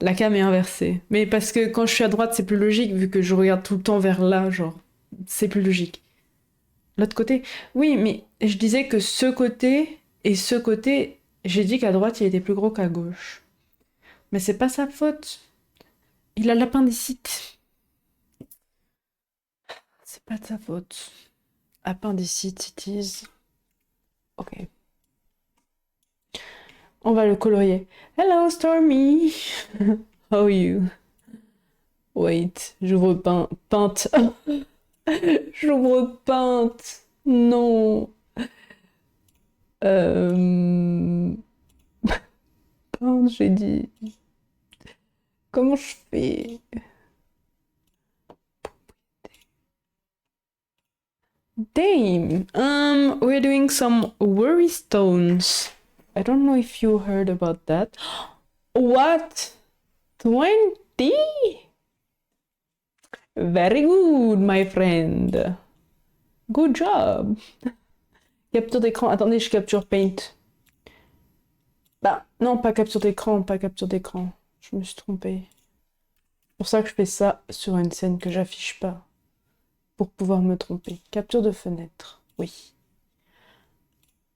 La cam est inversée. Mais parce que quand je suis à droite, c'est plus logique, vu que je regarde tout le temps vers là, genre. C'est plus logique. L'autre côté. Oui, mais je disais que ce côté et ce côté, j'ai dit qu'à droite, il était plus gros qu'à gauche. Mais c'est pas sa faute. Il a l'appendicite. C'est pas de sa faute. Appendicite, it is. Ok. On va le colorier. Hello, Stormy. How are you? Wait, j'ouvre peinte. J'ouvre peinte. Non. Euh... Peinte, j'ai dit. Comment je fais? Damn. We're doing some worry stones. I don't know if you heard about that. What? 20? Very good, my friend. Good job. Capture d'écran. Attendez, je capture Paint. Bah, non, pas capture d'écran, pas capture d'écran. Je me suis trompée. C'est pour ça que je fais ça sur une scène que j'affiche pas. Pour pouvoir me tromper. Capture de fenêtre. Oui.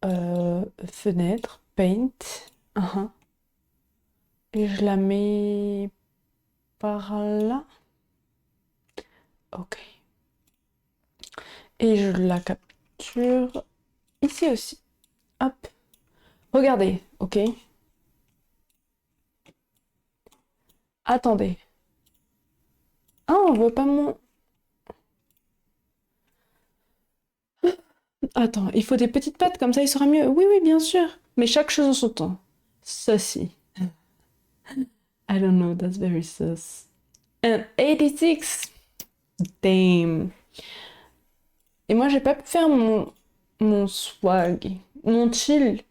Fenêtre. Paint. Et je la mets par là. Ok. Et je la capture ici aussi. Hop. Regardez, ok. Attendez. Ah, on voit pas mon... Attends, il faut des petites pattes, comme ça il sera mieux. Oui, oui, bien sûr. Mais chaque chose en son temps. Ceci. I don't know, that's very sus. And 86. Damn. Et moi, j'ai pas pu faire mon swag. Mon chill.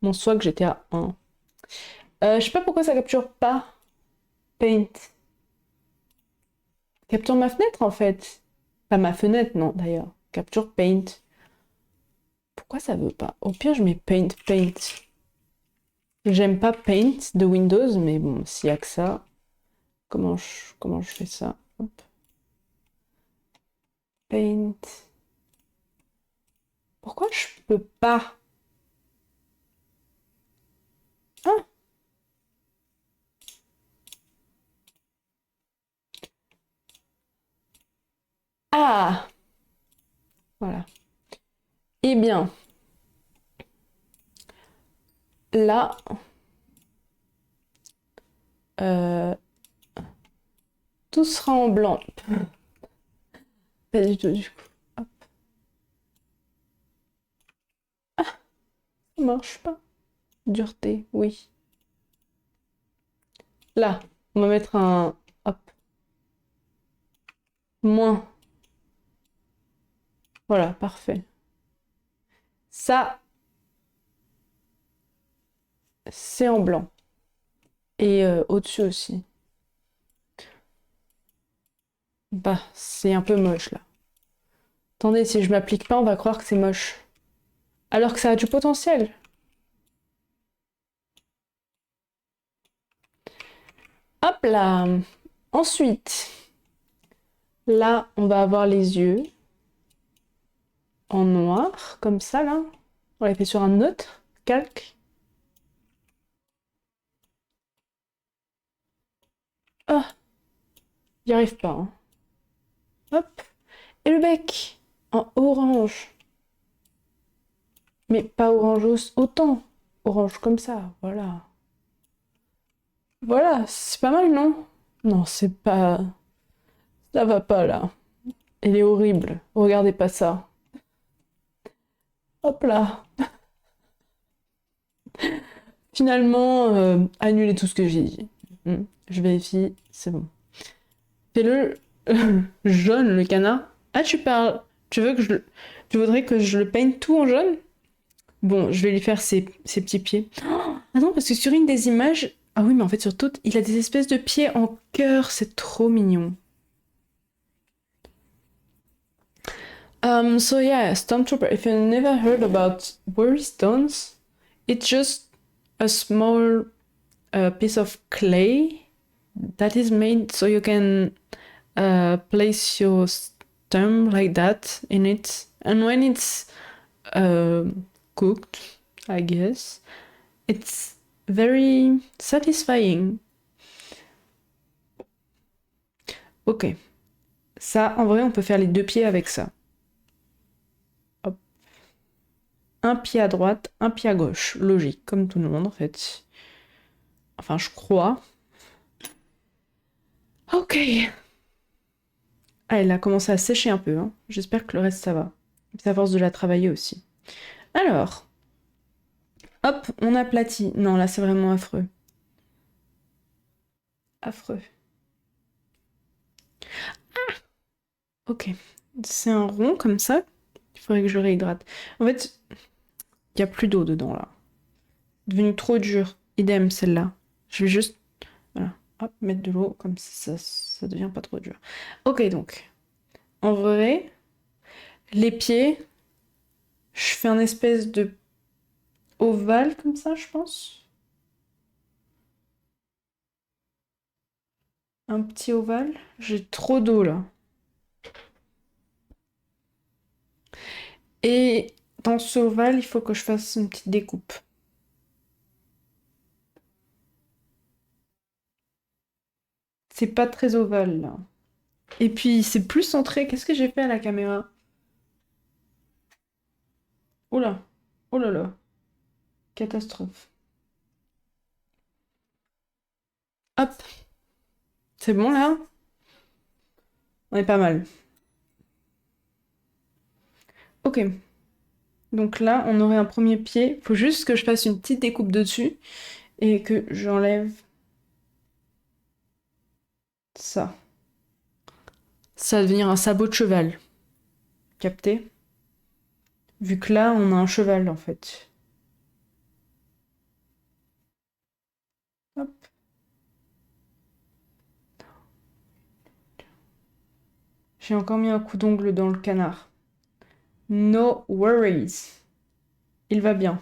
Mon swag, j'étais à 1. Je sais pas pourquoi ça capture pas Paint. Capture ma fenêtre, en fait. Pas ma fenêtre, non, d'ailleurs. Capture Paint. Pourquoi ça veut pas? Au pire, je mets Paint. J'aime pas Paint de Windows, mais bon, s'il y a que ça, comment je fais ça? Hop. Paint. Pourquoi je peux pas? Ah! Ah! Voilà. Eh bien, là, tout sera en blanc. Pas du tout, du coup. Hop. Ça marche pas. Dureté, oui. Là, on va mettre un... Hop. Moins. Voilà, parfait. Ça, c'est en blanc. Et au-dessus aussi. Bah, c'est un peu moche, là. Attendez, si je m'applique pas, on va croire que c'est moche. Alors que ça a du potentiel. Hop là. Ensuite, là, on va avoir les yeux en noir, comme ça, là. On les fait sur un autre calque. Ah, j'y arrive pas, hein. Hop. Et le bec en orange. Mais pas orange autant. Orange comme ça, voilà. Voilà, c'est pas mal, non? Non, c'est pas... Ça va pas, là. Elle est horrible. Regardez pas ça. Hop là. Finalement, annulez tout ce que j'ai dit. Je vérifie, c'est bon. Fais-le jaune, le canard. Ah, tu parles. Tu voudrais que je le peigne tout en jaune? Bon, je vais lui faire ses petits pieds. Oh, ah non, parce que sur une des images... Ah oui, mais en fait, sur toutes, il a des espèces de pieds en cœur. C'est trop mignon. So yeah, Stormtrooper, if you never heard about Worry Stones, it's just a small piece of clay that is made so you can place your stump like that in it And when it's cooked, I guess, it's very satisfying. Ok. Ça, en vrai, on peut faire les deux pieds avec ça. Hop. Un pied à droite, un pied à gauche. Logique, comme tout le monde, en fait. Enfin, je crois. Ok. Ah, elle a commencé à sécher un peu, hein. J'espère que le reste, ça va. C'est à force de la travailler aussi. Alors, hop, on aplatit. Non, là, c'est vraiment affreux. Affreux. Ok. C'est un rond comme ça. Il faudrait que je le réhydrate. En fait, il n'y a plus d'eau dedans, là. Devenu trop dur. Idem, celle-là. Je vais juste, voilà, hop, mettre de l'eau, comme ça devient pas trop dur. Ok, donc, en vrai, les pieds, je fais un espèce de ovale comme ça, je pense. Un petit ovale. J'ai trop d'eau, là. Et dans ce ovale, il faut que je fasse une petite découpe. C'est pas très ovale, là. Et puis, c'est plus centré. Qu'est-ce que j'ai fait à la caméra? Oh là, oh là là, catastrophe. Hop, c'est bon là? On est pas mal. Ok, donc là, on aurait un premier pied. Faut juste que je fasse une petite découpe dessus et que j'enlève ça. Ça va devenir un sabot de cheval. Capté? Vu que là, on a un cheval en fait. Hop. J'ai encore mis un coup d'ongle dans le canard. No worries. Il va bien.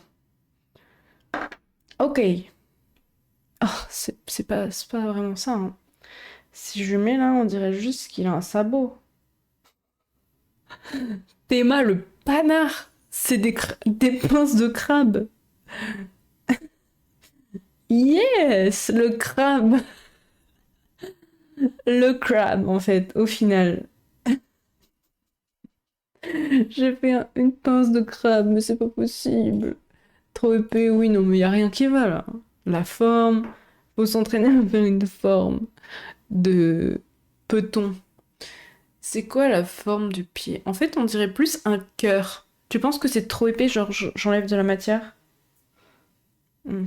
Ok. Oh, c'est pas vraiment ça, hein. Si je mets là, on dirait juste qu'il a un sabot. Théma, le panard, c'est des pinces de crabe. Yes, le crabe. Le crabe, en fait, au final. J'ai fait une pince de crabe, mais c'est pas possible. Trop épais, oui, non, mais y a rien qui va, là. La forme, faut s'entraîner à faire une forme de peton. C'est quoi la forme du pied? En fait, on dirait plus un cœur. Tu penses que c'est trop épais, genre j'enlève de la matière? Hmm.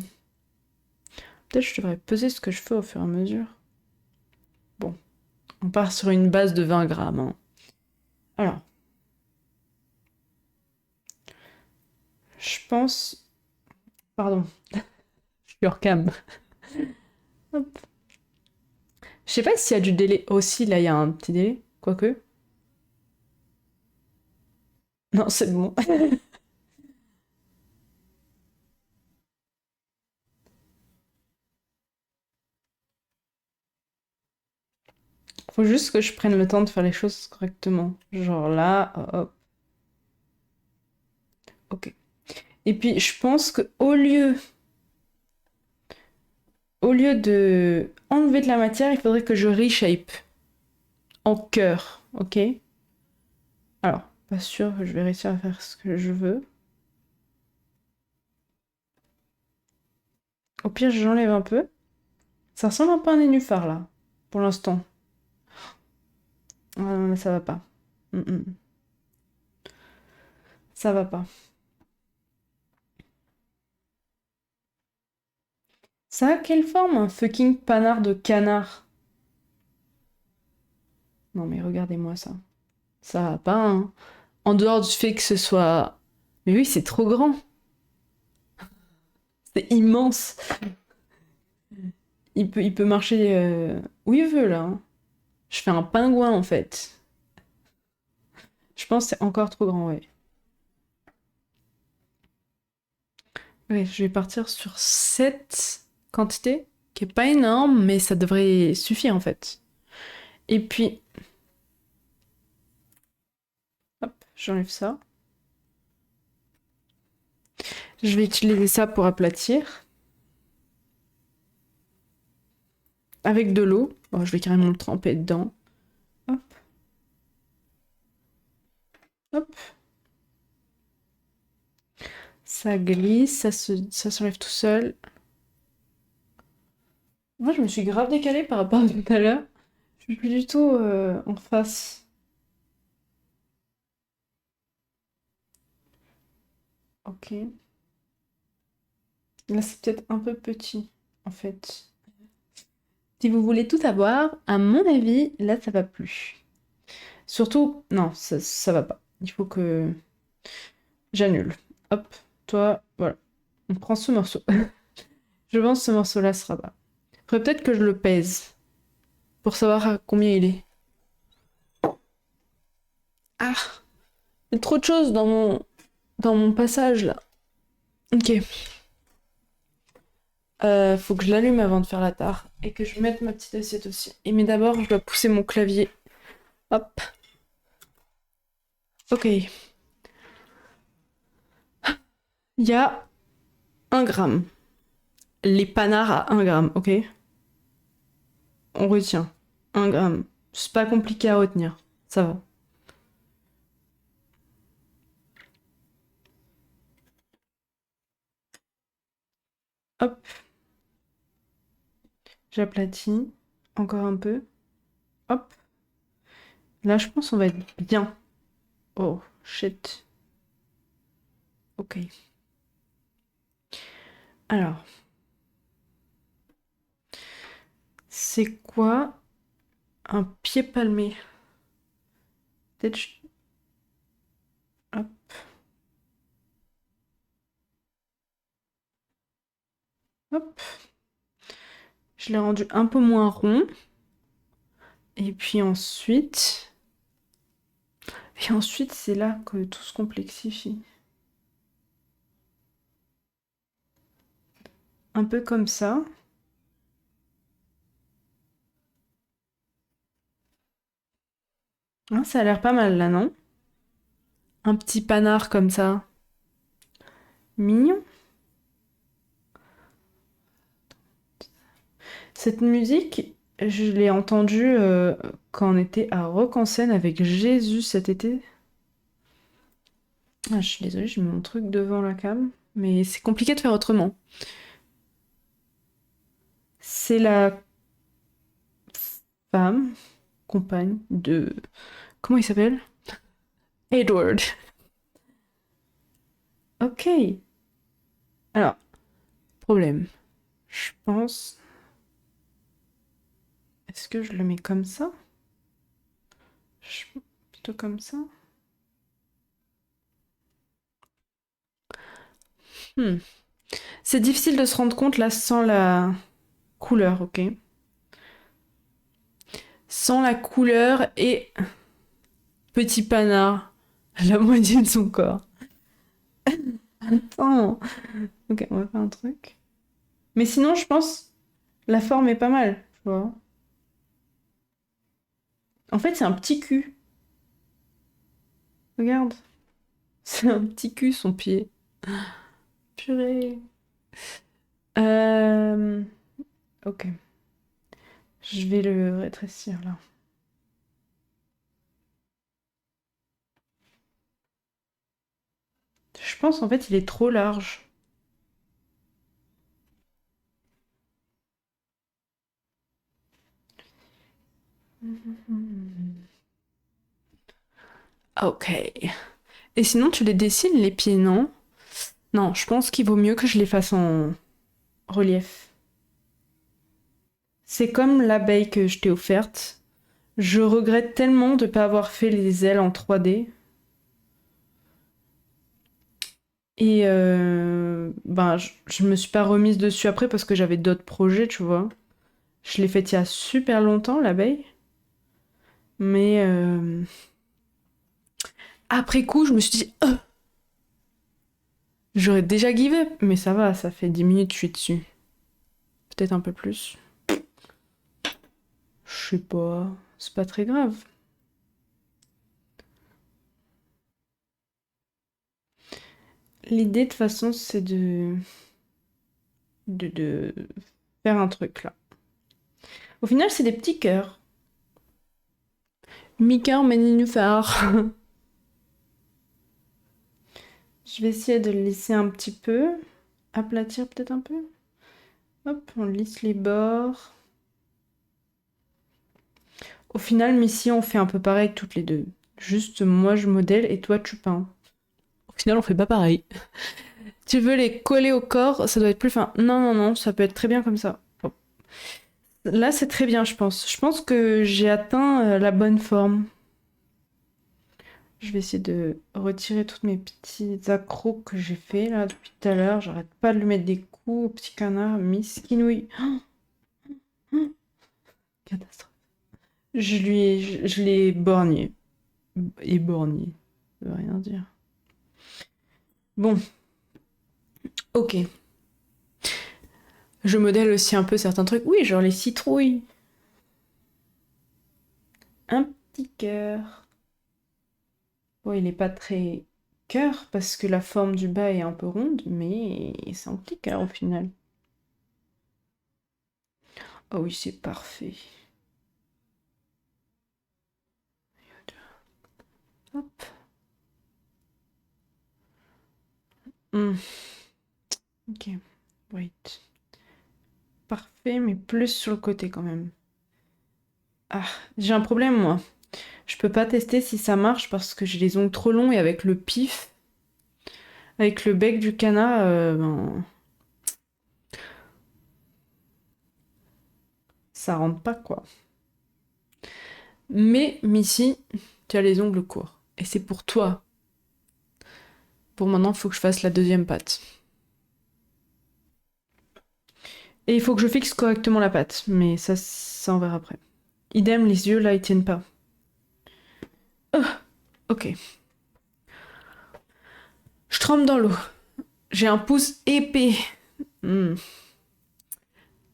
Peut-être je devrais peser ce que je fais au fur et à mesure. Bon, on part sur une base de 20 grammes, hein. Alors, je pense... Pardon, je suis hors cam. Hop. Je sais pas s'il y a du délai. Aussi, là, il y a un petit délai. Quoique. Non, c'est bon. Faut juste que je prenne le temps de faire les choses correctement. Genre là, hop, ok. Et puis, je pense que au lieu de enlever de la matière, il faudrait que je reshape en cœur, ok? Alors, pas sûr que je vais réussir à faire ce que je veux. Au pire, j'enlève un peu. Ça ressemble un peu à un nénuphar, là, pour l'instant. Ah non, mais ça va pas. Mm. Ça va pas. Ça a quelle forme, un fucking panard de canard? Non, mais regardez-moi ça. Ça va pas, hein. En dehors du fait que ce soit... Mais oui, c'est trop grand. C'est immense. Il peut marcher où il veut, là, hein. Je fais un pingouin, en fait. Je pense que c'est encore trop grand, ouais. Ouais, je vais partir sur cette quantité, qui est pas énorme, mais ça devrait suffire, en fait. Et puis, hop, J'enlève ça. Je vais utiliser ça pour aplatir. Avec de l'eau. Bon, je vais carrément le tremper dedans. Hop. Hop. Ça glisse, ça s'enlève tout seul. Moi, je me suis grave décalée par rapport à tout à l'heure. Je suis plus du tout en face. Ok. Là, c'est peut-être un peu petit, en fait. Si vous voulez tout avoir, à mon avis, là, ça va plus. Surtout, non, ça va pas. Il faut que j'annule. Hop, toi, voilà. On prend ce morceau. Je pense que ce morceau-là sera bas. Faudrait peut-être que je le pèse pour savoir à combien il est. Ah, il y a trop de choses dans mon passage là. Ok. Faut que je l'allume avant de faire la tare et que je mette ma petite assiette aussi. Mais d'abord, je dois pousser mon clavier. Hop. Ok. Il y a 1 gramme. Les panards à 1 gramme, ok? On retient. 1 gramme. C'est pas compliqué à retenir. Ça va. Hop. J'aplatis. Encore un peu. Hop. Là, je pense qu'on va être bien. Oh, shit. Ok. Alors. C'est quoi un pied palmé? Peut-être... Hop. Hop. Je l'ai rendu un peu moins rond. Et puis ensuite... Et ensuite, c'est là que tout se complexifie. Un peu comme ça. Ah, ça a l'air pas mal là, non? Un petit panard comme ça. Mignon. Cette musique, je l'ai entendue quand on était à Rock en Seine avec Jésus cet été. Ah, je suis désolée, j'ai mis mon truc devant la cam. Mais c'est compliqué de faire autrement. C'est la femme, compagne de... Comment il s'appelle? Edward. Ok. Alors, problème. Je pense... Est-ce que je le mets comme ça? Plutôt comme ça? Hmm. C'est difficile de se rendre compte là sans la couleur, ok? Sans la couleur et petit panard, la moitié de son corps. Attends. Ok, on va faire un truc. Mais sinon, je pense la forme est pas mal, tu vois. En fait, c'est un petit cul. Regarde. C'est un petit cul, son pied. Purée. Euh... Ok. Je vais le rétrécir là. Je pense en fait il est trop large. Ok. Et sinon, tu les dessines les pieds, non? Non, je pense qu'il vaut mieux que je les fasse en relief. C'est comme l'abeille que je t'ai offerte. Je regrette tellement de ne pas avoir fait les ailes en 3D. Et ben, je me suis pas remise dessus après parce que j'avais d'autres projets, tu vois. Je l'ai faite il y a super longtemps, l'abeille. Mais après coup, je me suis dit, j'aurais déjà give up. Mais ça va, ça fait 10 minutes que je suis dessus. Peut-être un peu plus. Je sais pas. C'est pas très grave. L'idée de toute façon c'est de faire un truc là. Au final c'est des petits cœurs. Mi-cœur mais nénuphar. Je vais essayer de le lisser un petit peu. Aplatir peut-être un peu. Hop, on lisse les bords. Au final, Missy, on fait un peu pareil toutes les deux. Juste moi je modèle et toi tu peins. Au final, on fait pas pareil. Tu veux les coller au corps, ça doit être plus fin. Non, non, non, ça peut être très bien comme ça. Bon. Là, c'est très bien, je pense. Je pense que j'ai atteint la bonne forme. Je vais essayer de retirer toutes mes petits accros que j'ai fait là depuis tout à l'heure. J'arrête pas de lui mettre des coups au petit canard. Miskinouille. Catastrophe. Je l'ai borgné. Éborgné. Ça veut rien dire. Bon, ok. Je modèle aussi un peu certains trucs. Oui, genre les citrouilles. Un petit cœur. Bon, il est pas très cœur parce que la forme du bas est un peu ronde, mais c'est un petit cœur au final. Oh oui, c'est parfait. Hop. Hmm. Ok, wait. Parfait, mais plus sur le côté quand même. Ah, j'ai un problème moi. Je peux pas tester si ça marche parce que j'ai les ongles trop longs et avec le pif, avec le bec du canard, ben, ça rentre pas quoi. Mais Missy, tu as les ongles courts. Et c'est pour toi. Pour maintenant, il faut que je fasse la deuxième patte. Et il faut que je fixe correctement la patte. Mais ça on verra après. Idem, les yeux là, ils tiennent pas. Oh, ok. Je trempe dans l'eau. J'ai un pouce épais. Hmm.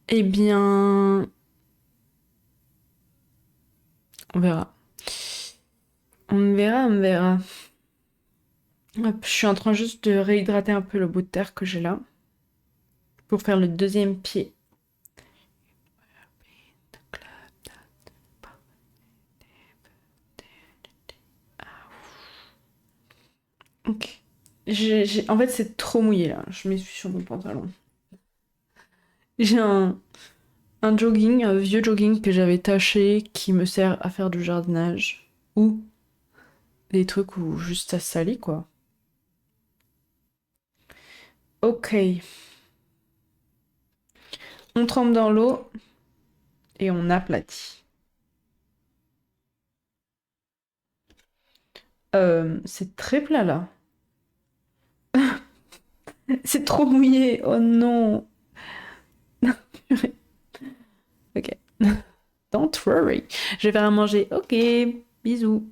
Eh bien... On verra. On verra, on verra. Hop, je suis en train juste de réhydrater un peu le bout de terre que j'ai là. Pour faire le deuxième pied. Ok. En fait, c'est trop mouillé là. Je m'essuie sur mon pantalon. J'ai un jogging, un vieux jogging que j'avais taché qui me sert à faire du jardinage. Ou des trucs où juste ça salit quoi. Ok. On trempe dans l'eau et on aplatit. C'est très plat là. C'est trop mouillé. Oh non. Ok. Don't worry. Je vais faire à manger. Ok. Bisous.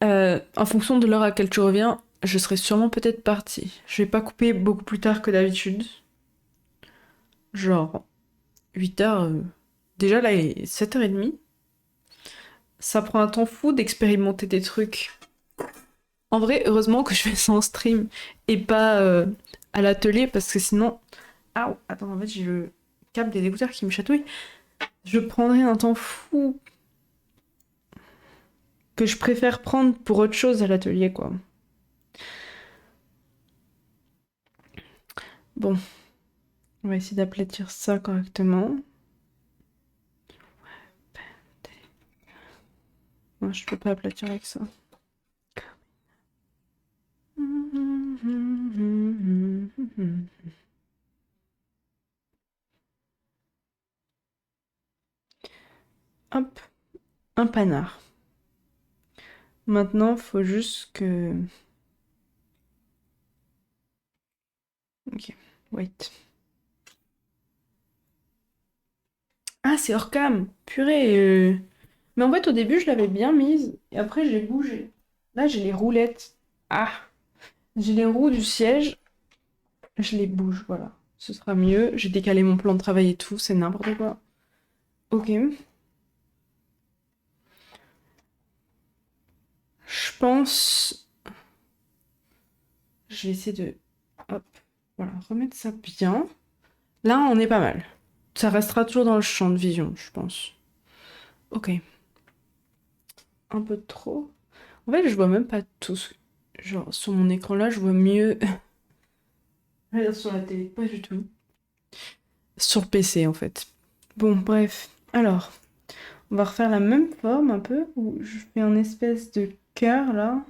En fonction de l'heure à laquelle tu reviens, je serai sûrement peut-être partie. Je vais pas couper beaucoup plus tard que d'habitude. Genre 8h. Déjà là, il est 7h30. Ça prend un temps fou d'expérimenter des trucs. En vrai, heureusement que je fais ça en stream et pas à l'atelier parce que sinon. Ah, attends, en fait, j'ai le câble des écouteurs qui me chatouille. Je prendrais un temps fou que je préfère prendre pour autre chose à l'atelier, quoi. Bon, on va essayer d'aplatir ça correctement. Non, je peux pas aplatir avec ça. Hop, un panard. Maintenant, faut juste que... Ok, wait. Ah, c'est hors cam. Purée. Mais en fait, au début, je l'avais bien mise. Et après, j'ai bougé. Là, j'ai les roulettes. Ah, j'ai les roues du siège. Je les bouge, voilà. Ce sera mieux. J'ai décalé mon plan de travail et tout. C'est n'importe quoi. Ok. Je pense... Je vais essayer de... Hop, voilà, remettre ça bien. Là, on est pas mal. Ça restera toujours dans le champ de vision, je pense. Ok. Un peu trop. En fait, je vois même pas tout. Genre, sur mon écran là, je vois mieux. Regarde sur la télé, pas du tout. Sur le PC, en fait. Bon, bref. Alors, on va refaire la même forme un peu, où je fais un espèce de cœur là.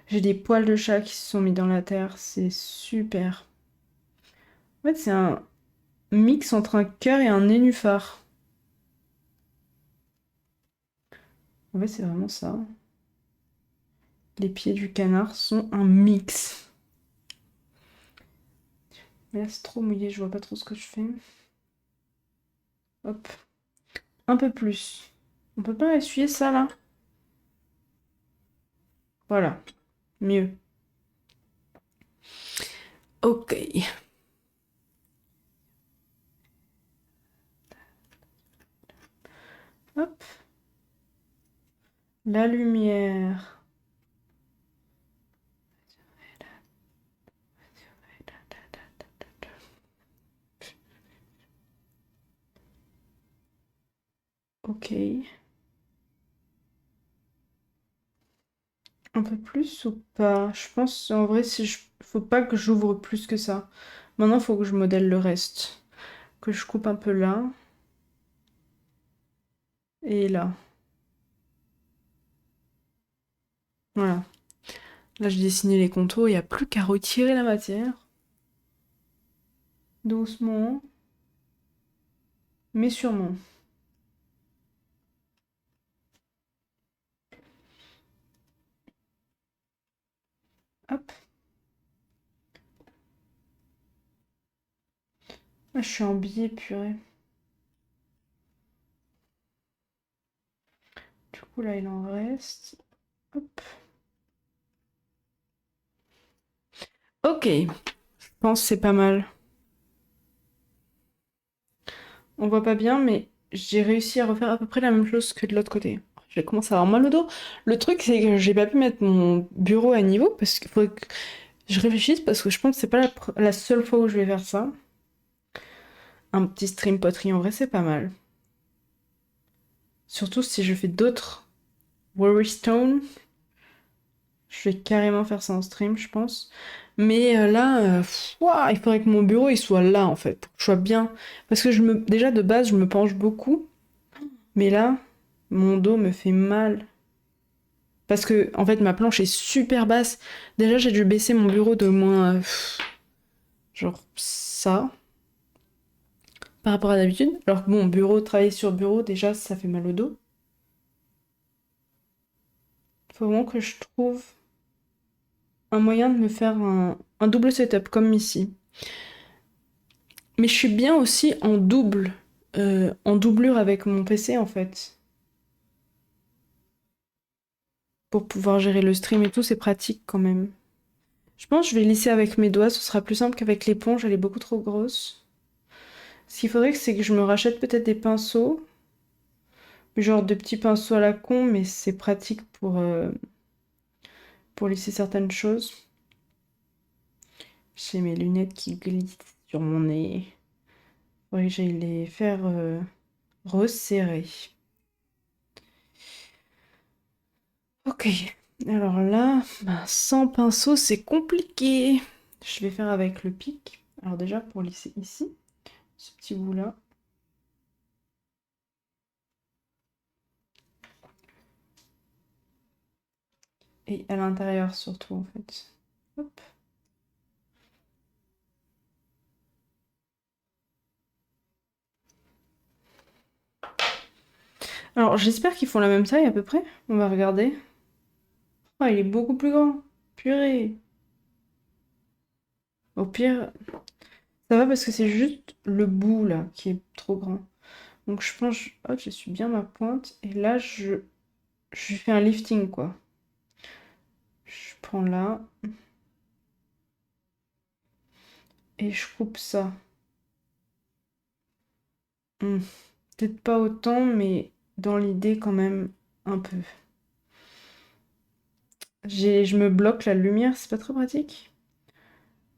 J'ai des poils de chat qui se sont mis dans la terre, c'est super. En fait, c'est un mix entre un cœur et un nénuphar. En fait, c'est vraiment ça. Les pieds du canard sont un mix. Mais là, c'est trop mouillé, je vois pas trop ce que je fais. Hop. Un peu plus. On peut pas essuyer ça, là? Voilà. Mieux. Ok. Hop. La lumière. Ok. Un peu plus ou pas? Je pense, en vrai, si je... faut pas que j'ouvre plus que ça. Maintenant, faut que je modèle le reste. Que je coupe un peu là. Et là. Voilà. Là, j'ai dessiné les contours. Il n'y a plus qu'à retirer la matière. Doucement. Mais sûrement. Hop. Ah, je suis en biais, purée. Du coup, là, il en reste. Hop. Ok. Je pense que c'est pas mal. On voit pas bien, mais j'ai réussi à refaire à peu près la même chose que de l'autre côté. Je vais commencer à avoir mal au dos. Le truc, c'est que j'ai pas pu mettre mon bureau à niveau parce qu'il faudrait que je réfléchisse parce que je pense que c'est pas la seule fois où je vais faire ça. Un petit stream poterie, en vrai, c'est pas mal. Surtout si je fais d'autres Worry Stone, je vais carrément faire ça en stream, je pense. Mais là, ouah, il faudrait que mon bureau il soit là en fait, pour que je sois bien. Parce que déjà de base, je me penche beaucoup, mais là, mon dos me fait mal. Parce que en fait, ma planche est super basse. Déjà, j'ai dû baisser mon bureau de moins, genre ça, par rapport à d'habitude. Alors que bon, travailler sur bureau, déjà, ça fait mal au dos. Faut vraiment que je trouve un moyen de me faire un double setup comme ici. Mais je suis bien aussi en doublure avec mon PC en fait. Pour pouvoir gérer le stream et tout, c'est pratique quand même. Je pense que je vais lisser avec mes doigts, ce sera plus simple qu'avec l'éponge, elle est beaucoup trop grosse. Ce qu'il faudrait, c'est que je me rachète peut-être des pinceaux, genre de petits pinceaux à la con, mais c'est pratique pour lisser certaines choses. J'ai mes lunettes qui glissent sur mon nez. Faudrait que j'aille les faire resserrer. Ok, alors là, bah, sans pinceau, c'est compliqué. Je vais faire avec le pic. Alors déjà, pour lisser ici, ce petit bout-là. Et à l'intérieur surtout, en fait. Hop. Alors, j'espère qu'ils font la même taille à peu près. On va regarder. Ah, il est beaucoup plus grand. Purée. Au pire, ça va parce que c'est juste le bout, là, qui est trop grand. Donc, je pense... Hop, je suis bien ma pointe. Et là, je fais un lifting, quoi. Je prends là. Et je coupe ça. Hmm. Peut-être pas autant, mais dans l'idée quand même un peu. Je me bloque la lumière, c'est pas très pratique.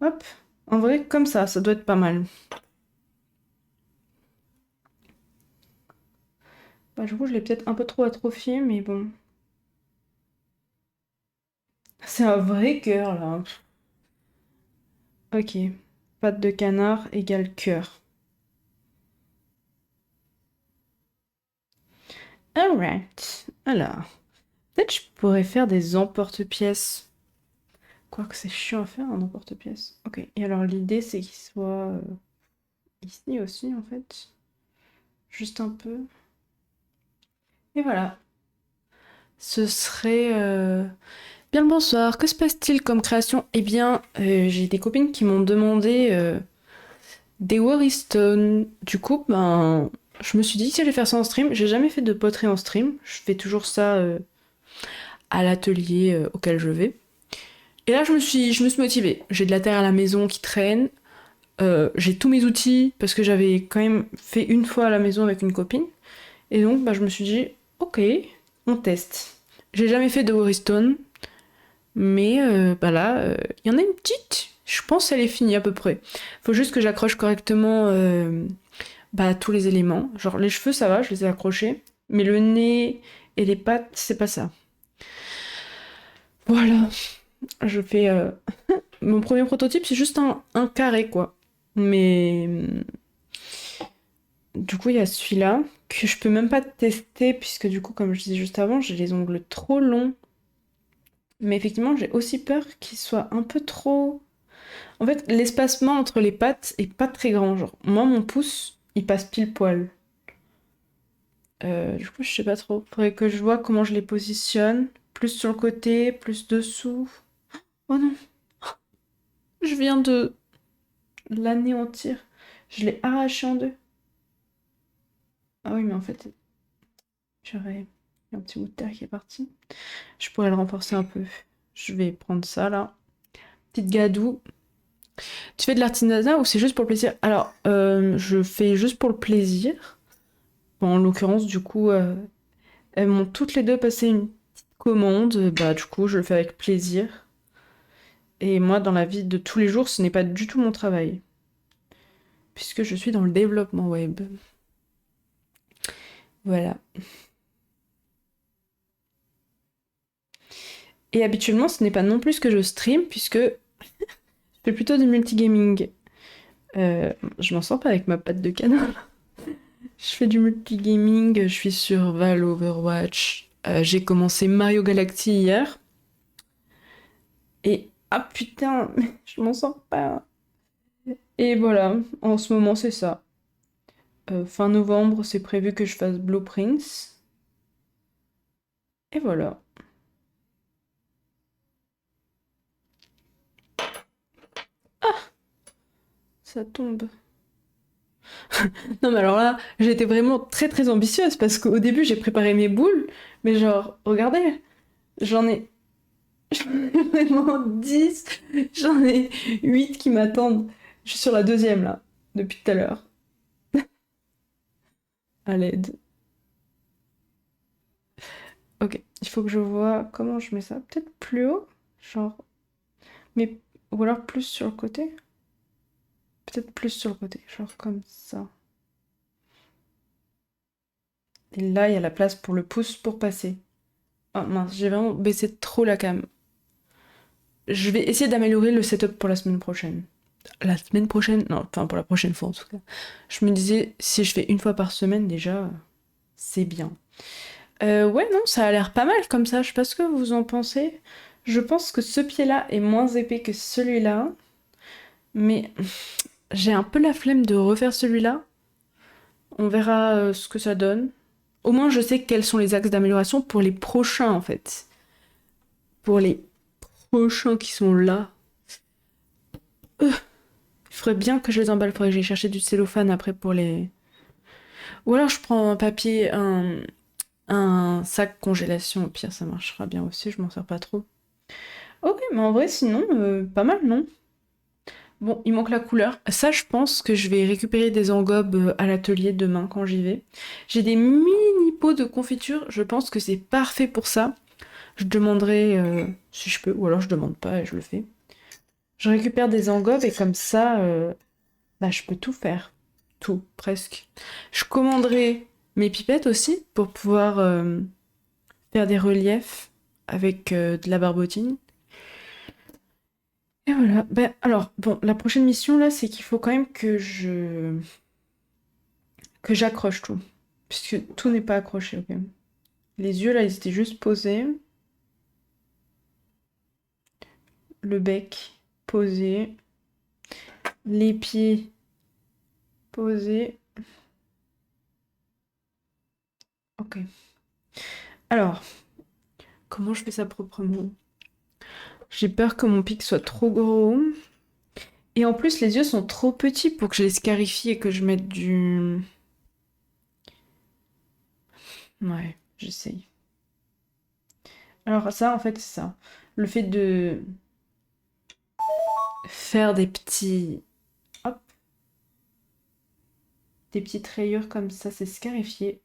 Hop. En vrai, comme ça doit être pas mal. Bah, du coup, je l'ai peut-être un peu trop atrophié, mais bon. C'est un vrai cœur, là. Ok. Patte de canard égale cœur. Alright. Alors, peut-être je pourrais faire des emporte-pièces. Quoique c'est chiant à faire, un emporte-pièces. Ok. Et alors, l'idée, c'est qu'il soit ici aussi, en fait. Juste un peu. Et voilà. Ce serait... Bien le bonsoir. Que se passe-t-il comme création? Eh bien, j'ai des copines qui m'ont demandé des Worry Stone. Du coup, ben, je me suis dit si j'allais faire ça en stream. J'ai jamais fait de poterie en stream. Je fais toujours ça à l'atelier auquel je vais. Et là, je me suis motivée. J'ai de la terre à la maison qui traîne. J'ai tous mes outils parce que j'avais quand même fait une fois à la maison avec une copine. Et donc, bah, je me suis dit, ok, on teste. J'ai jamais fait de Worry Stone, mais bah là, il y en a une petite. Je pense qu'elle est finie à peu près. Faut juste que j'accroche correctement bah, tous les éléments. Genre les cheveux, ça va, je les ai accrochés. Mais le nez et les pattes, c'est pas ça. Voilà. Je fais. Mon premier prototype, c'est juste un carré, quoi. Mais. Du coup, il y a celui-là, que je peux même pas tester, puisque du coup, comme je disais juste avant, j'ai les ongles trop longs. Mais effectivement, j'ai aussi peur qu'il soit un peu trop. En fait, l'espacement entre les pattes est pas très grand. Genre, moi, mon pouce, il passe pile poil. Du coup, je sais pas trop. Faudrait que je vois comment je les positionne. Plus sur le côté, plus dessous. Oh non, je viens de l'anéantir. Je l'ai arraché en deux. Ah oui, mais en fait, j'aurais un petit bout de terre qui est parti. Je pourrais le renforcer un peu. Je vais prendre ça là. Petite gadoue. Tu fais de l'artisanat ou c'est juste pour le plaisir? Alors, je fais juste pour le plaisir. Bon, en l'occurrence, du coup, elles m'ont toutes les deux passé une petite commande. Bah, du coup, je le fais avec plaisir. Et moi, dans la vie de tous les jours, ce n'est pas du tout mon travail. Puisque je suis dans le développement web. Voilà. Et habituellement, ce n'est pas non plus ce que je stream, puisque je fais plutôt du multigaming. Je m'en sors pas avec ma patte de canard. Je fais du multigaming, je suis sur Val Overwatch. J'ai commencé Mario Galaxy hier. Et ah putain, je m'en sors pas. Et voilà, en ce moment c'est ça. Fin novembre, c'est prévu que je fasse Blueprints. Et voilà. Ça tombe. Non mais alors là, j'ai été vraiment très très ambitieuse parce qu'au début j'ai préparé mes boules, mais genre, regardez, j'en ai, j'en ai vraiment 10, j'en ai 8 qui m'attendent. Je suis sur la deuxième là, depuis tout à l'heure, à l'aide. Ok, il faut que je vois comment je mets ça. Peut-être plus haut, genre, mais ou alors plus sur le côté. Peut-être plus sur le côté, genre comme ça. Et là, il y a la place pour le pouce pour passer. Oh mince, j'ai vraiment baissé trop la cam. Je vais essayer d'améliorer le setup pour la semaine prochaine. La semaine prochaine, non, enfin pour la prochaine fois en tout cas. Je me disais, si je fais une fois par semaine déjà, c'est bien. Ouais, non, ça a l'air pas mal comme ça. Je sais pas ce que vous en pensez. Je pense que ce pied-là est moins épais que celui-là. Mais j'ai un peu la flemme de refaire celui-là. On verra ce que ça donne. Au moins, je sais quels sont les axes d'amélioration pour les prochains, en fait. Pour les prochains qui sont là. Il faudrait bien que je les emballe. Faudrait que j'aille chercher du cellophane après pour les... Ou alors je prends un papier, un sac congélation. Au pire, ça marchera bien aussi. Je m'en sers pas trop. Ok, mais en vrai, sinon, pas mal, non? Bon, il manque la couleur. Ça, je pense que je vais récupérer des engobes à l'atelier demain quand j'y vais. J'ai des mini pot de confiture, je pense que c'est parfait pour ça. Je demanderai si je peux, ou alors je demande pas et je le fais. Je récupère des engobes et comme ça, bah, je peux tout faire. Tout, presque. Je commanderai mes pipettes aussi pour pouvoir faire des reliefs avec de la barbotine. Et voilà. Ben, alors, bon, la prochaine mission là, c'est qu'il faut quand même que j'accroche tout. Puisque tout n'est pas accroché, ok. Les yeux là, ils étaient juste posés. Le bec posé. Les pieds posés. Ok. Alors, comment je fais ça proprement? J'ai peur que mon pic soit trop gros. Et en plus, les yeux sont trop petits pour que je les scarifie et que je mette du... Ouais, j'essaye. Alors ça, en fait, c'est ça. Le fait de faire des petits... Hop. Des petites rayures comme ça, c'est scarifié.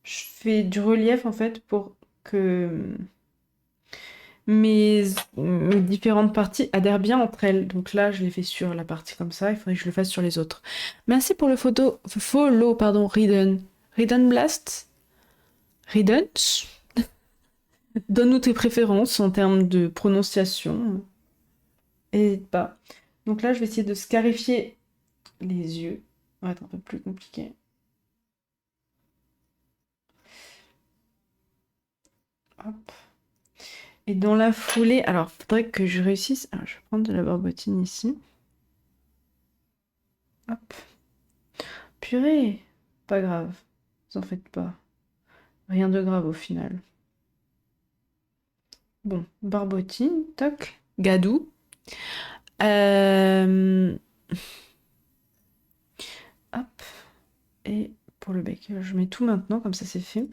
Je fais du relief, en fait, pour que mes différentes parties adhèrent bien entre elles. Donc là, je l'ai fait sur la partie comme ça, il faudrait que je le fasse sur les autres. Merci pour le follow, pardon, Riden. Riden Blast? Riden? Donne-nous tes préférences en termes de prononciation. N'hésite pas. Donc là, je vais essayer de scarifier les yeux. Ça va être un peu plus compliqué. Hop. Et dans la foulée, alors, faudrait que je réussisse. Alors, je vais prendre de la barbotine ici. Hop. Purée. Pas grave. Vous en faites pas. Rien de grave au final. Bon, barbotine, toc. Gadou. Hop. Et pour le bec, je mets tout maintenant, comme ça c'est fait.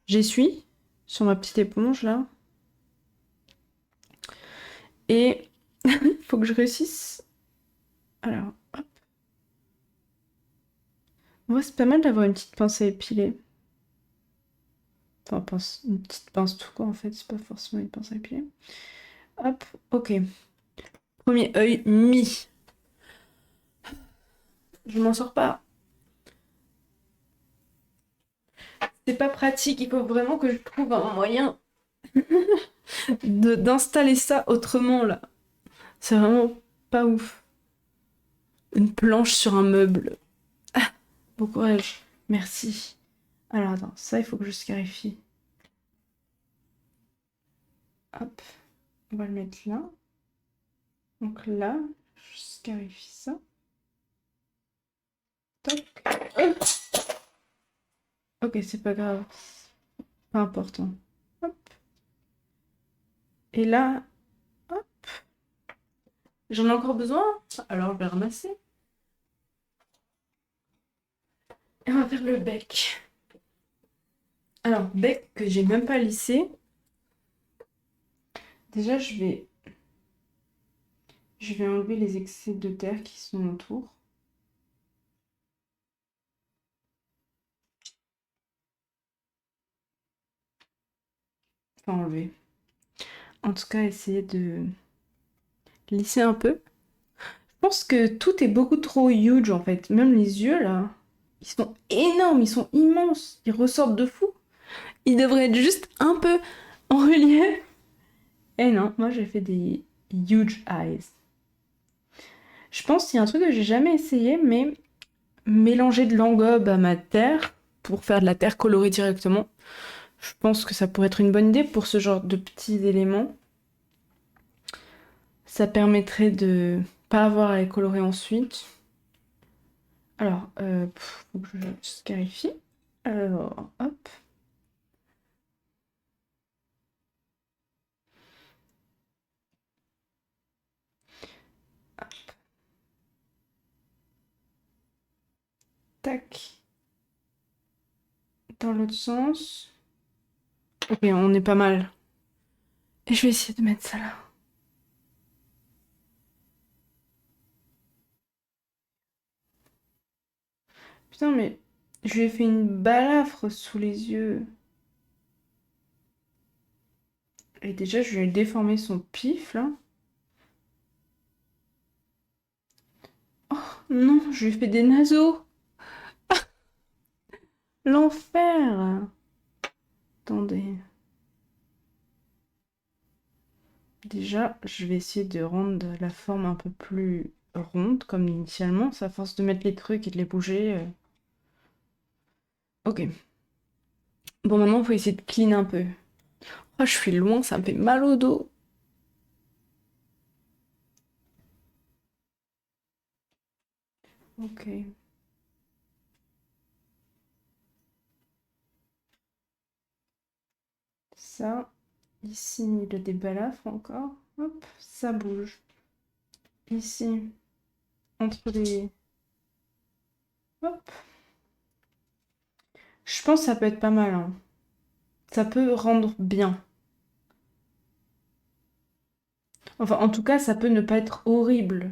J'essuie sur ma petite éponge là. Et il faut que je réussisse. Alors, hop. Moi, c'est pas mal d'avoir une petite pince à épiler. Enfin, une petite pince tout court en fait, c'est pas forcément une pince à épiler. Hop, ok. Premier œil mis. Je m'en sors pas. C'est pas pratique, il faut vraiment que je trouve un moyen d'installer ça autrement là. C'est vraiment pas ouf. Une planche sur un meuble. Ah, bon courage. Merci. Alors attends, ça il faut que je scarifie. Hop, on va le mettre là. Donc là, je scarifie ça. Toc. Ok, c'est pas grave. Pas important. Hop. Et là, hop. J'en ai encore besoin. Alors je vais ramasser. Et on va faire le bec. Alors, bec que j'ai même pas lissé. Déjà, je vais enlever les excès de terre qui sont autour. Enfin, enlever. En tout cas, essayer de lisser un peu. Je pense que tout est beaucoup trop huge en fait. Même les yeux là, ils sont énormes, ils sont immenses, ils ressortent de fou. Ils devraient être juste un peu en relief. Et non, moi j'ai fait des huge eyes. Je pense qu'il y a un truc que j'ai jamais essayé, mais mélanger de l'engobe à ma terre pour faire de la terre colorée directement. Je pense que ça pourrait être une bonne idée pour ce genre de petits éléments. Ça permettrait de pas avoir à les colorer ensuite. Alors, faut que je clarifie. Alors, hop. Tac. Dans l'autre sens. Ok, on est pas mal. Et je vais essayer de mettre ça là. Putain, mais Je lui ai fait une balafre sous les yeux. Et déjà, je lui ai déformé son pif, là. Non, je lui ai fait des naseaux. L'enfer. Attendez. Déjà, je vais essayer de rendre la forme un peu plus ronde, comme initialement. C'est à force de mettre les trucs et de les bouger. Ok. Bon, maintenant, il faut essayer de clean un peu. Oh, je suis loin, ça me fait mal au dos. Ok. Ça, ici, le débalafre encore. Hop, ça bouge. Ici, entre les... Hop. Je pense que ça peut être pas mal, hein. Ça peut rendre bien. Enfin, en tout cas, ça peut ne pas être horrible.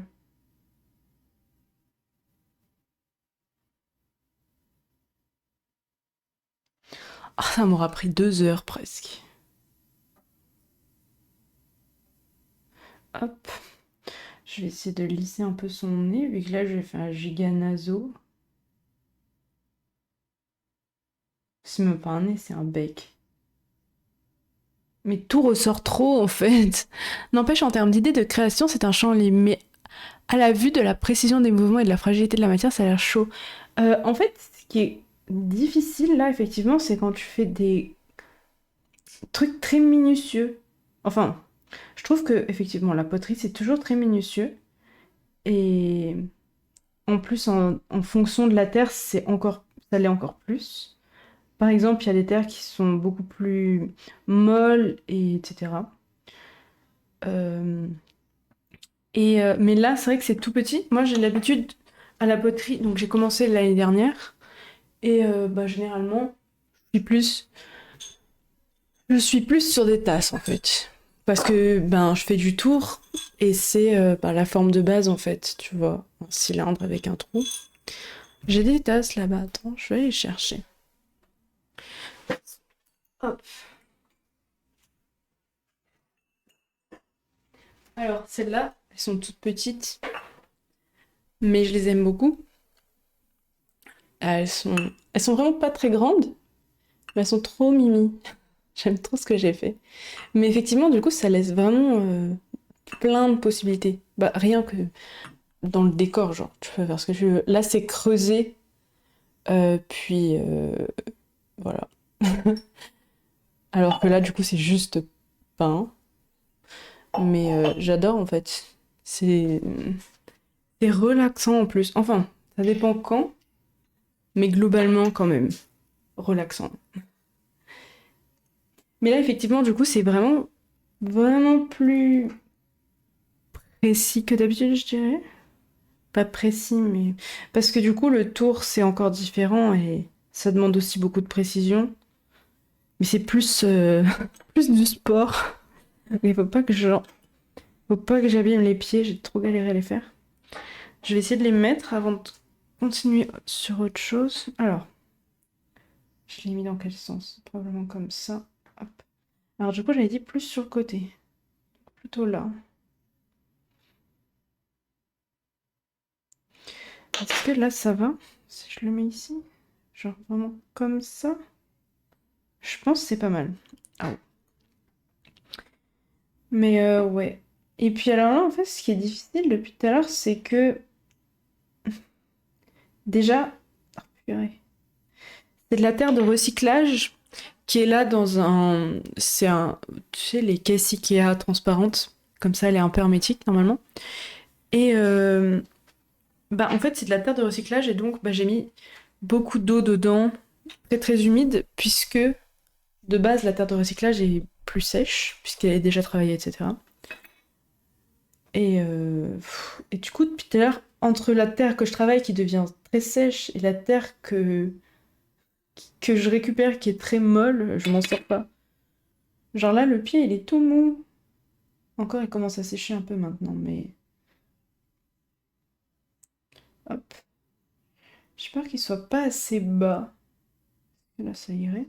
Ah, ça m'aura pris 2 heures presque. Hop. Je vais essayer de lisser un peu son nez, vu que là, je vais faire un giga naso. C'est même pas un nez, c'est un bec. Mais tout ressort trop, en fait. N'empêche, en termes d'idées de création, c'est un champ libre. Mais à la vue de la précision des mouvements et de la fragilité de la matière, ça a l'air chaud. En fait, ce qui est difficile, là, effectivement, c'est quand tu fais des trucs très minutieux. Enfin, je trouve que, effectivement, la poterie, c'est toujours très minutieux. Et en plus, en fonction de la terre, ça l'est encore plus. Par exemple, il y a des terres qui sont beaucoup plus molles, et etc. Euh, mais là, c'est vrai que c'est tout petit. Moi, j'ai l'habitude à la poterie, donc j'ai commencé l'année dernière. Et bah, généralement, je suis plus, je suis plus sur des tasses en fait. Parce que ben, je fais du tour et c'est bah, la forme de base en fait, tu vois, un cylindre avec un trou. J'ai des tasses là-bas, attends, je vais aller les chercher. Hop. Alors, celles-là, elles sont toutes petites, mais je les aime beaucoup. Elles sont vraiment pas très grandes, mais elles sont trop mimi. J'aime trop ce que j'ai fait. Mais effectivement, du coup, ça laisse vraiment plein de possibilités. Bah, rien que dans le décor, genre, tu peux faire ce que tu veux. Là, c'est creusé, puis voilà. Alors que là, du coup, c'est juste peint. Mais j'adore en fait. C'est c'est relaxant en plus. Enfin, ça dépend quand, mais globalement quand même relaxant. Mais là, effectivement, du coup, c'est vraiment plus précis que d'habitude, je dirais. Pas précis, mais parce que du coup, le tour, c'est encore différent et ça demande aussi beaucoup de précision. Mais c'est plus plus du sport. Il faut pas que j'abîme les pieds, j'ai trop galéré à les faire. Je vais essayer de les mettre avant de continuer sur autre chose. Alors, je l'ai mis dans quel sens? Probablement comme ça. Hop. Alors du coup, j'avais dit plus sur le côté. Plutôt là. Est-ce que là, ça va? Si je le mets ici? Genre vraiment comme ça? Je pense que c'est pas mal. Ah ouais. Mais ouais. Et puis alors là, en fait, ce qui est difficile depuis tout à l'heure, c'est que déjà... Ah, purée. C'est de la terre de recyclage qui est là dans un... C'est un... Tu sais, les caisses Ikea transparentes. Comme ça, elle est un peu hermétique, normalement. Et bah, en fait, c'est de la terre de recyclage et donc bah, j'ai mis beaucoup d'eau dedans, très très humide, puisque de base, la terre de recyclage est plus sèche, puisqu'elle est déjà travaillée, etc. Et du coup, depuis tout à l'heure, entre la terre que je travaille qui devient très sèche et la terre que je récupère qui est très molle, je m'en sors pas. Genre là, le pied, il est tout mou. Encore, il commence à sécher un peu maintenant, mais hop. J'ai peur qu'il soit pas assez bas. Là, ça irait.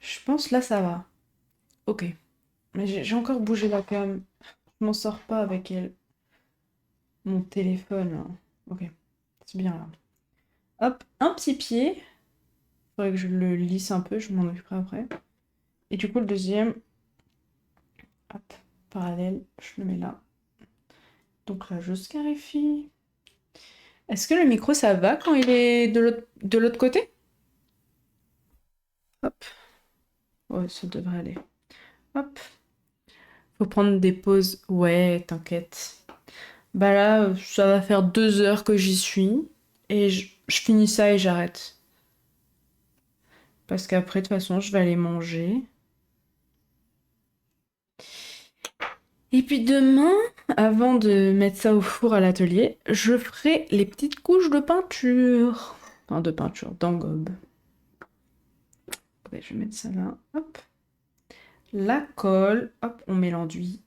Je pense là, ça va. Ok. Mais j'ai encore bougé la cam. Je m'en sors pas avec elle. Mon téléphone, là. Ok. C'est bien là. Hop, un petit pied. Faudrait que je le lisse un peu, je m'en occuperai après. Et du coup, le deuxième, hop, parallèle, je le mets là. Donc là, je scarifie. Est-ce que le micro, ça va quand il est de l'autre côté? Hop. Ouais, ça devrait aller. Hop. Faut prendre des pauses. Ouais, t'inquiète. Bah là, ça va faire 2 heures que j'y suis. Et je finis ça et j'arrête. Parce qu'après, de toute façon, je vais aller manger. Et puis demain, avant de mettre ça au four à l'atelier, je ferai les petites couches de peinture. Enfin, de peinture, d'engobe. Ouais, je vais mettre ça là. Hop. La colle. Hop, on met l'enduit.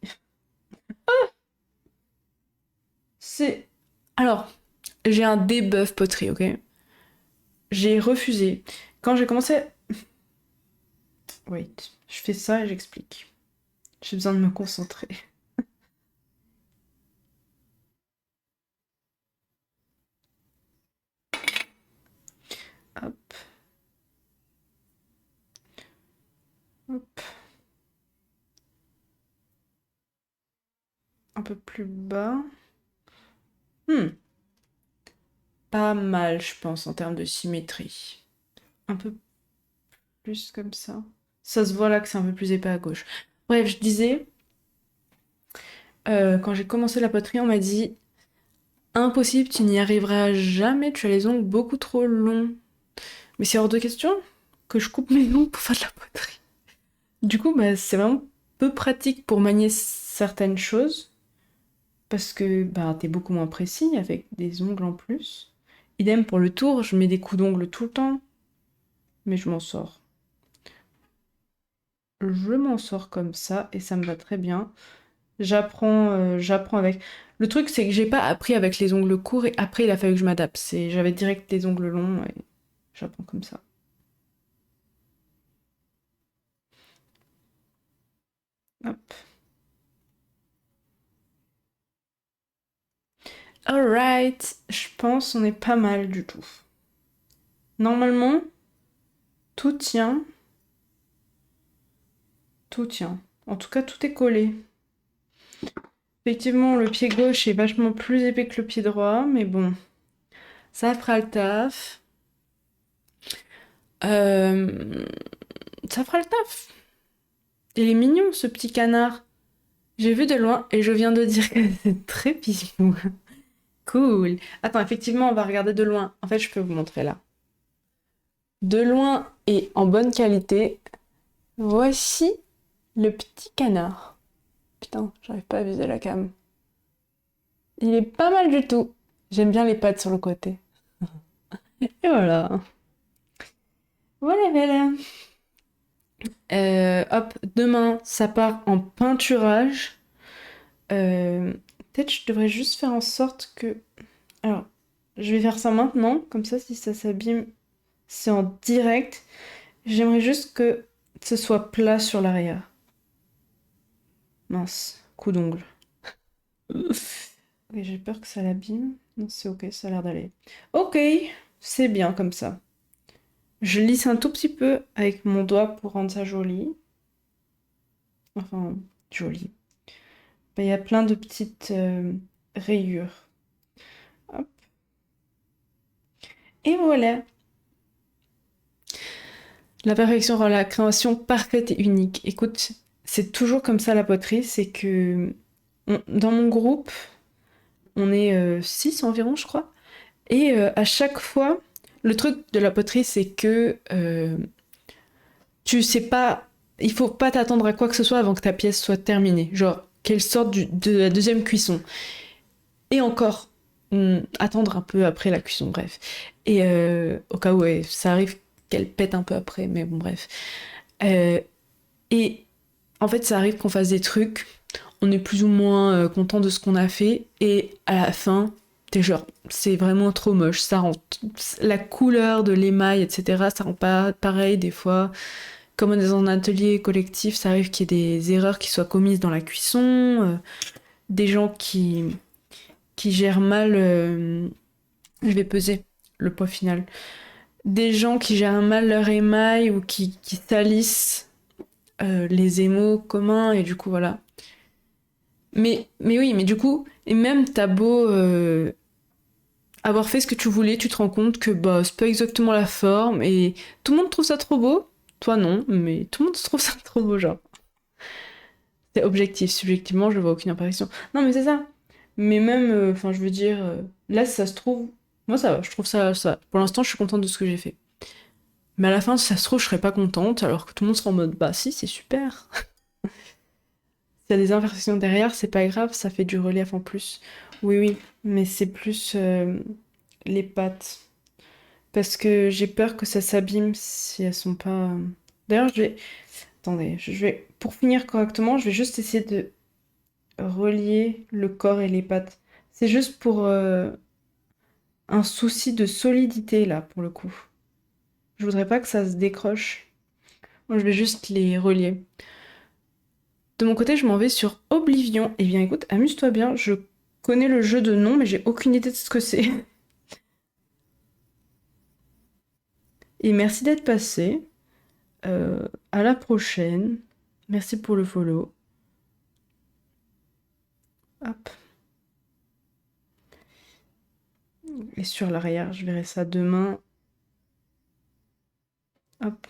C'est... Alors, j'ai un debuff poterie, ok? J'ai refusé. Quand j'ai commencé... Wait, je fais ça et j'explique. J'ai besoin de me concentrer. Hop. Hop. Un peu plus bas. Pas mal, je pense, en termes de symétrie. Un peu plus comme ça. Ça se voit là que c'est un peu plus épais à gauche. Bref, je disais, quand j'ai commencé la poterie, on m'a dit impossible, tu n'y arriveras jamais, tu as les ongles beaucoup trop longs. Mais c'est hors de question que je coupe mes ongles pour faire de la poterie. Du coup, bah, c'est vraiment peu pratique pour manier certaines choses. Parce que bah, t'es beaucoup moins précis avec des ongles en plus. Idem pour le tour, je mets des coups d'ongles tout le temps. Mais je m'en sors. Je m'en sors comme ça et ça me va très bien. J'apprends avec. Le truc, c'est que j'ai pas appris avec les ongles courts et après il a fallu que je m'adapte. J'avais direct les ongles longs et j'apprends comme ça. Hop. Alright, je pense on est pas mal du tout. Normalement, tout tient. Tout tient. En tout cas, tout est collé. Effectivement, le pied gauche est vachement plus épais que le pied droit, mais bon, ça fera le taf. Euh, Ça fera le taf. Il est mignon, ce petit canard. J'ai vu de loin et je viens de dire que c'est très pigou. Cool. Attends, effectivement, on va regarder de loin. En fait, je peux vous montrer là. De loin et en bonne qualité, voici le petit canard. Putain, j'arrive pas à viser la cam. Il est pas mal du tout. J'aime bien les pattes sur le côté. Et voilà. Voilà, voilà. Hop, demain, ça part en peinturage. Peut-être je devrais juste faire en sorte que... Alors, je vais faire ça maintenant, comme ça, si ça s'abîme, c'est en direct. J'aimerais juste que ce soit plat sur l'arrière. Mince, coup d'ongle. Ok, j'ai peur que ça l'abîme. Non, c'est ok, ça a l'air d'aller. Ok, c'est bien comme ça. Je lisse un tout petit peu avec mon doigt pour rendre ça joli. Enfin, joli. Bah, il y a plein de petites rayures. Hop. Et voilà. La perfection rend la création parfaite et unique. Écoute, c'est toujours comme ça la poterie, c'est que dans mon groupe, on est 6 environ, je crois. Et à chaque fois, le truc de la poterie, c'est que tu sais pas, il faut pas t'attendre à quoi que ce soit avant que ta pièce soit terminée. Genre, qu'elle sorte de la deuxième cuisson. Et encore, attendre un peu après la cuisson, bref. Et au cas où ouais, ça arrive qu'elle pète un peu après, mais bon, bref. Euh, et en fait, ça arrive qu'on fasse des trucs, on est plus ou moins content de ce qu'on a fait, et à la fin, T'es genre, c'est vraiment trop moche, ça rend la couleur de l'émail, etc., ça rend pas pareil des fois. Comme on est dans un atelier collectif, ça arrive qu'il y ait des erreurs qui soient commises dans la cuisson, des gens qui gèrent mal, je vais peser le poids final, des gens qui gèrent mal leur émail ou qui salissent les émaux communs, et du coup, voilà. Mais oui, mais du coup, et même t'as beau avoir fait ce que tu voulais, tu te rends compte que bah, c'est pas exactement la forme, et tout le monde trouve ça trop beau. Toi non, mais tout le monde trouve ça trop beau, genre. C'est objectif, subjectivement, je vois aucune imperfection. Non, mais c'est ça. Mais même, enfin, je veux dire, là, si ça se trouve, moi ça va, je trouve ça. Pour l'instant, je suis contente de ce que j'ai fait. Mais à la fin, si ça se trouve, je serais pas contente, alors que tout le monde sera en mode, bah si, c'est super. S'il y a des imperfections derrière, c'est pas grave, ça fait du relief en plus. Oui, oui, mais c'est plus les pattes. Parce que j'ai peur que ça s'abîme si elles sont pas. D'ailleurs, je vais. Attendez, je vais. Pour finir correctement, je vais juste essayer de relier le corps et les pattes. C'est juste pour un souci de solidité, là, pour le coup. Je voudrais pas que ça se décroche. Moi, je vais juste les relier. De mon côté, je m'en vais sur Oblivion. Eh bien, écoute, amuse-toi bien. Je connais le jeu de nom, mais j'ai aucune idée de ce que c'est. Et merci d'être passé. À la prochaine. Merci pour le follow. Hop. Et sur l'arrière, je verrai ça demain. Hop.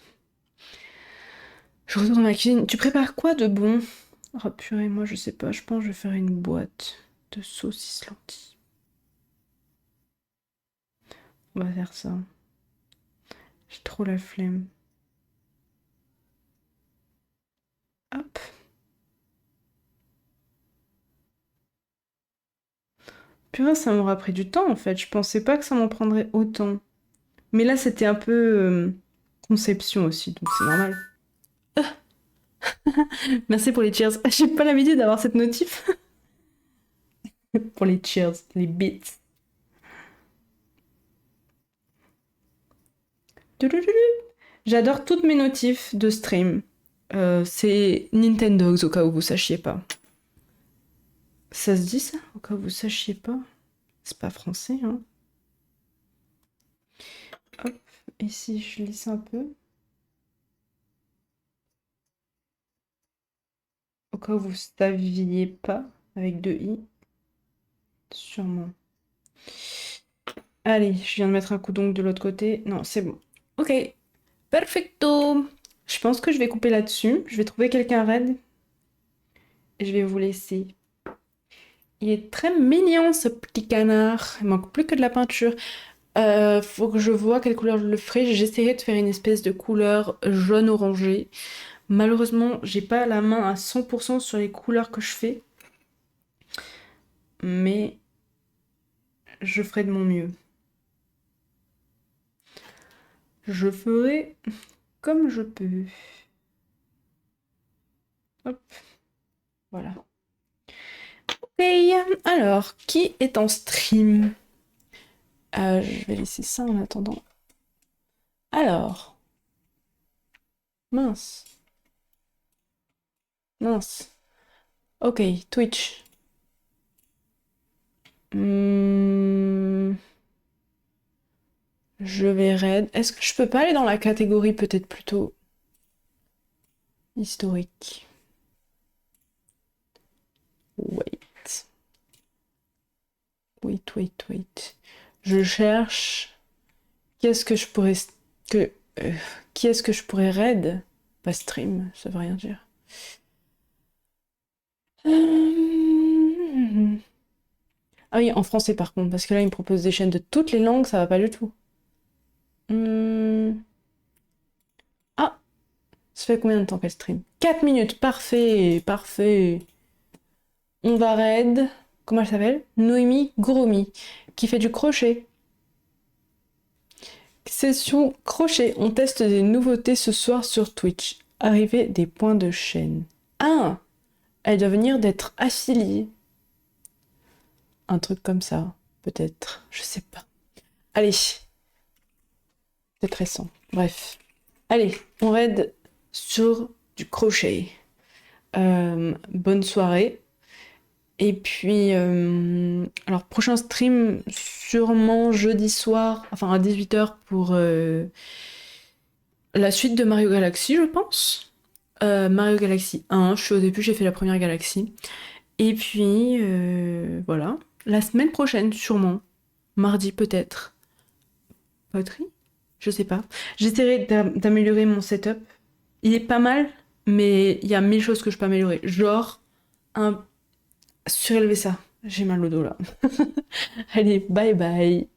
Je retourne dans ma cuisine. Tu prépares quoi de bon? Oh purée, moi je sais pas. Je pense que je vais faire une boîte de saucisses lentilles. On va faire ça. J'ai trop la flemme. Hop. Purée, ça m'aura pris du temps en fait. Je pensais pas que ça m'en prendrait autant. Mais là, c'était un peu conception aussi, donc c'est normal. Merci pour les cheers. J'ai pas l'habitude d'avoir cette notif. Pour les cheers, les bits. J'adore toutes mes notifs de stream. C'est Nintendogs au cas où vous sachiez pas. Ça se dit ça? Au cas où vous sachiez pas? C'est pas français, hein? Hop, ici je lisse un peu. Au cas où vous saviez pas, avec deux i. Sûrement. Allez, je viens de mettre un coup d'ongle de l'autre côté. Non, c'est bon. Ok, perfecto. Je pense que je vais couper là-dessus. Je vais trouver quelqu'un raide. Et je vais vous laisser. Il est très mignon ce petit canard. Il manque plus que de la peinture. Faut que je vois quelle couleur je le ferai. J'essaierai de faire une espèce de couleur jaune-orangé. Malheureusement, j'ai pas la main à 100% sur les couleurs que je fais. Mais je ferai de mon mieux. Je ferai comme je peux. Hop, voilà. Ok, alors, qui est en stream? Je vais laisser ça en attendant. Alors, mince. Mince. Ok, Twitch. Hmm, je vais raid. Est-ce que je peux pas aller dans la catégorie peut-être plutôt historique? Wait. Wait. Je cherche. Qu'est-ce que je pourrais. Que... Qui est-ce que je pourrais raid? Pas stream, ça veut rien dire. Ah oui, en français par contre, parce que là, il me propose des chaînes de toutes les langues, ça va pas du tout. Ah, ça fait combien de temps qu'elle stream? 4 minutes, parfait, parfait. On va raid, comment elle s'appelle? Noémie Gouroumi, qui fait du crochet. Session crochet, on teste des nouveautés ce soir sur Twitch. Arrivée des points de chaîne. Ah, elle doit venir d'être affiliée. Un truc comme ça. peut-être, je sais pas. Allez, peut-être récent. Bref. Allez, on raid sur du crochet. Bonne soirée. Et puis, alors prochain stream, sûrement jeudi soir, enfin à 18h pour la suite de Mario Galaxy, je pense. Mario Galaxy 1, je suis au début, j'ai fait la première galaxie. Et puis, voilà. La semaine prochaine, sûrement. Mardi peut-être. Poterie? Je sais pas. J'essaierai d'améliorer mon setup. Il est pas mal, mais il y a 1000 choses que je peux améliorer. Genre, surélever ça. J'ai mal au dos là. Allez, bye bye.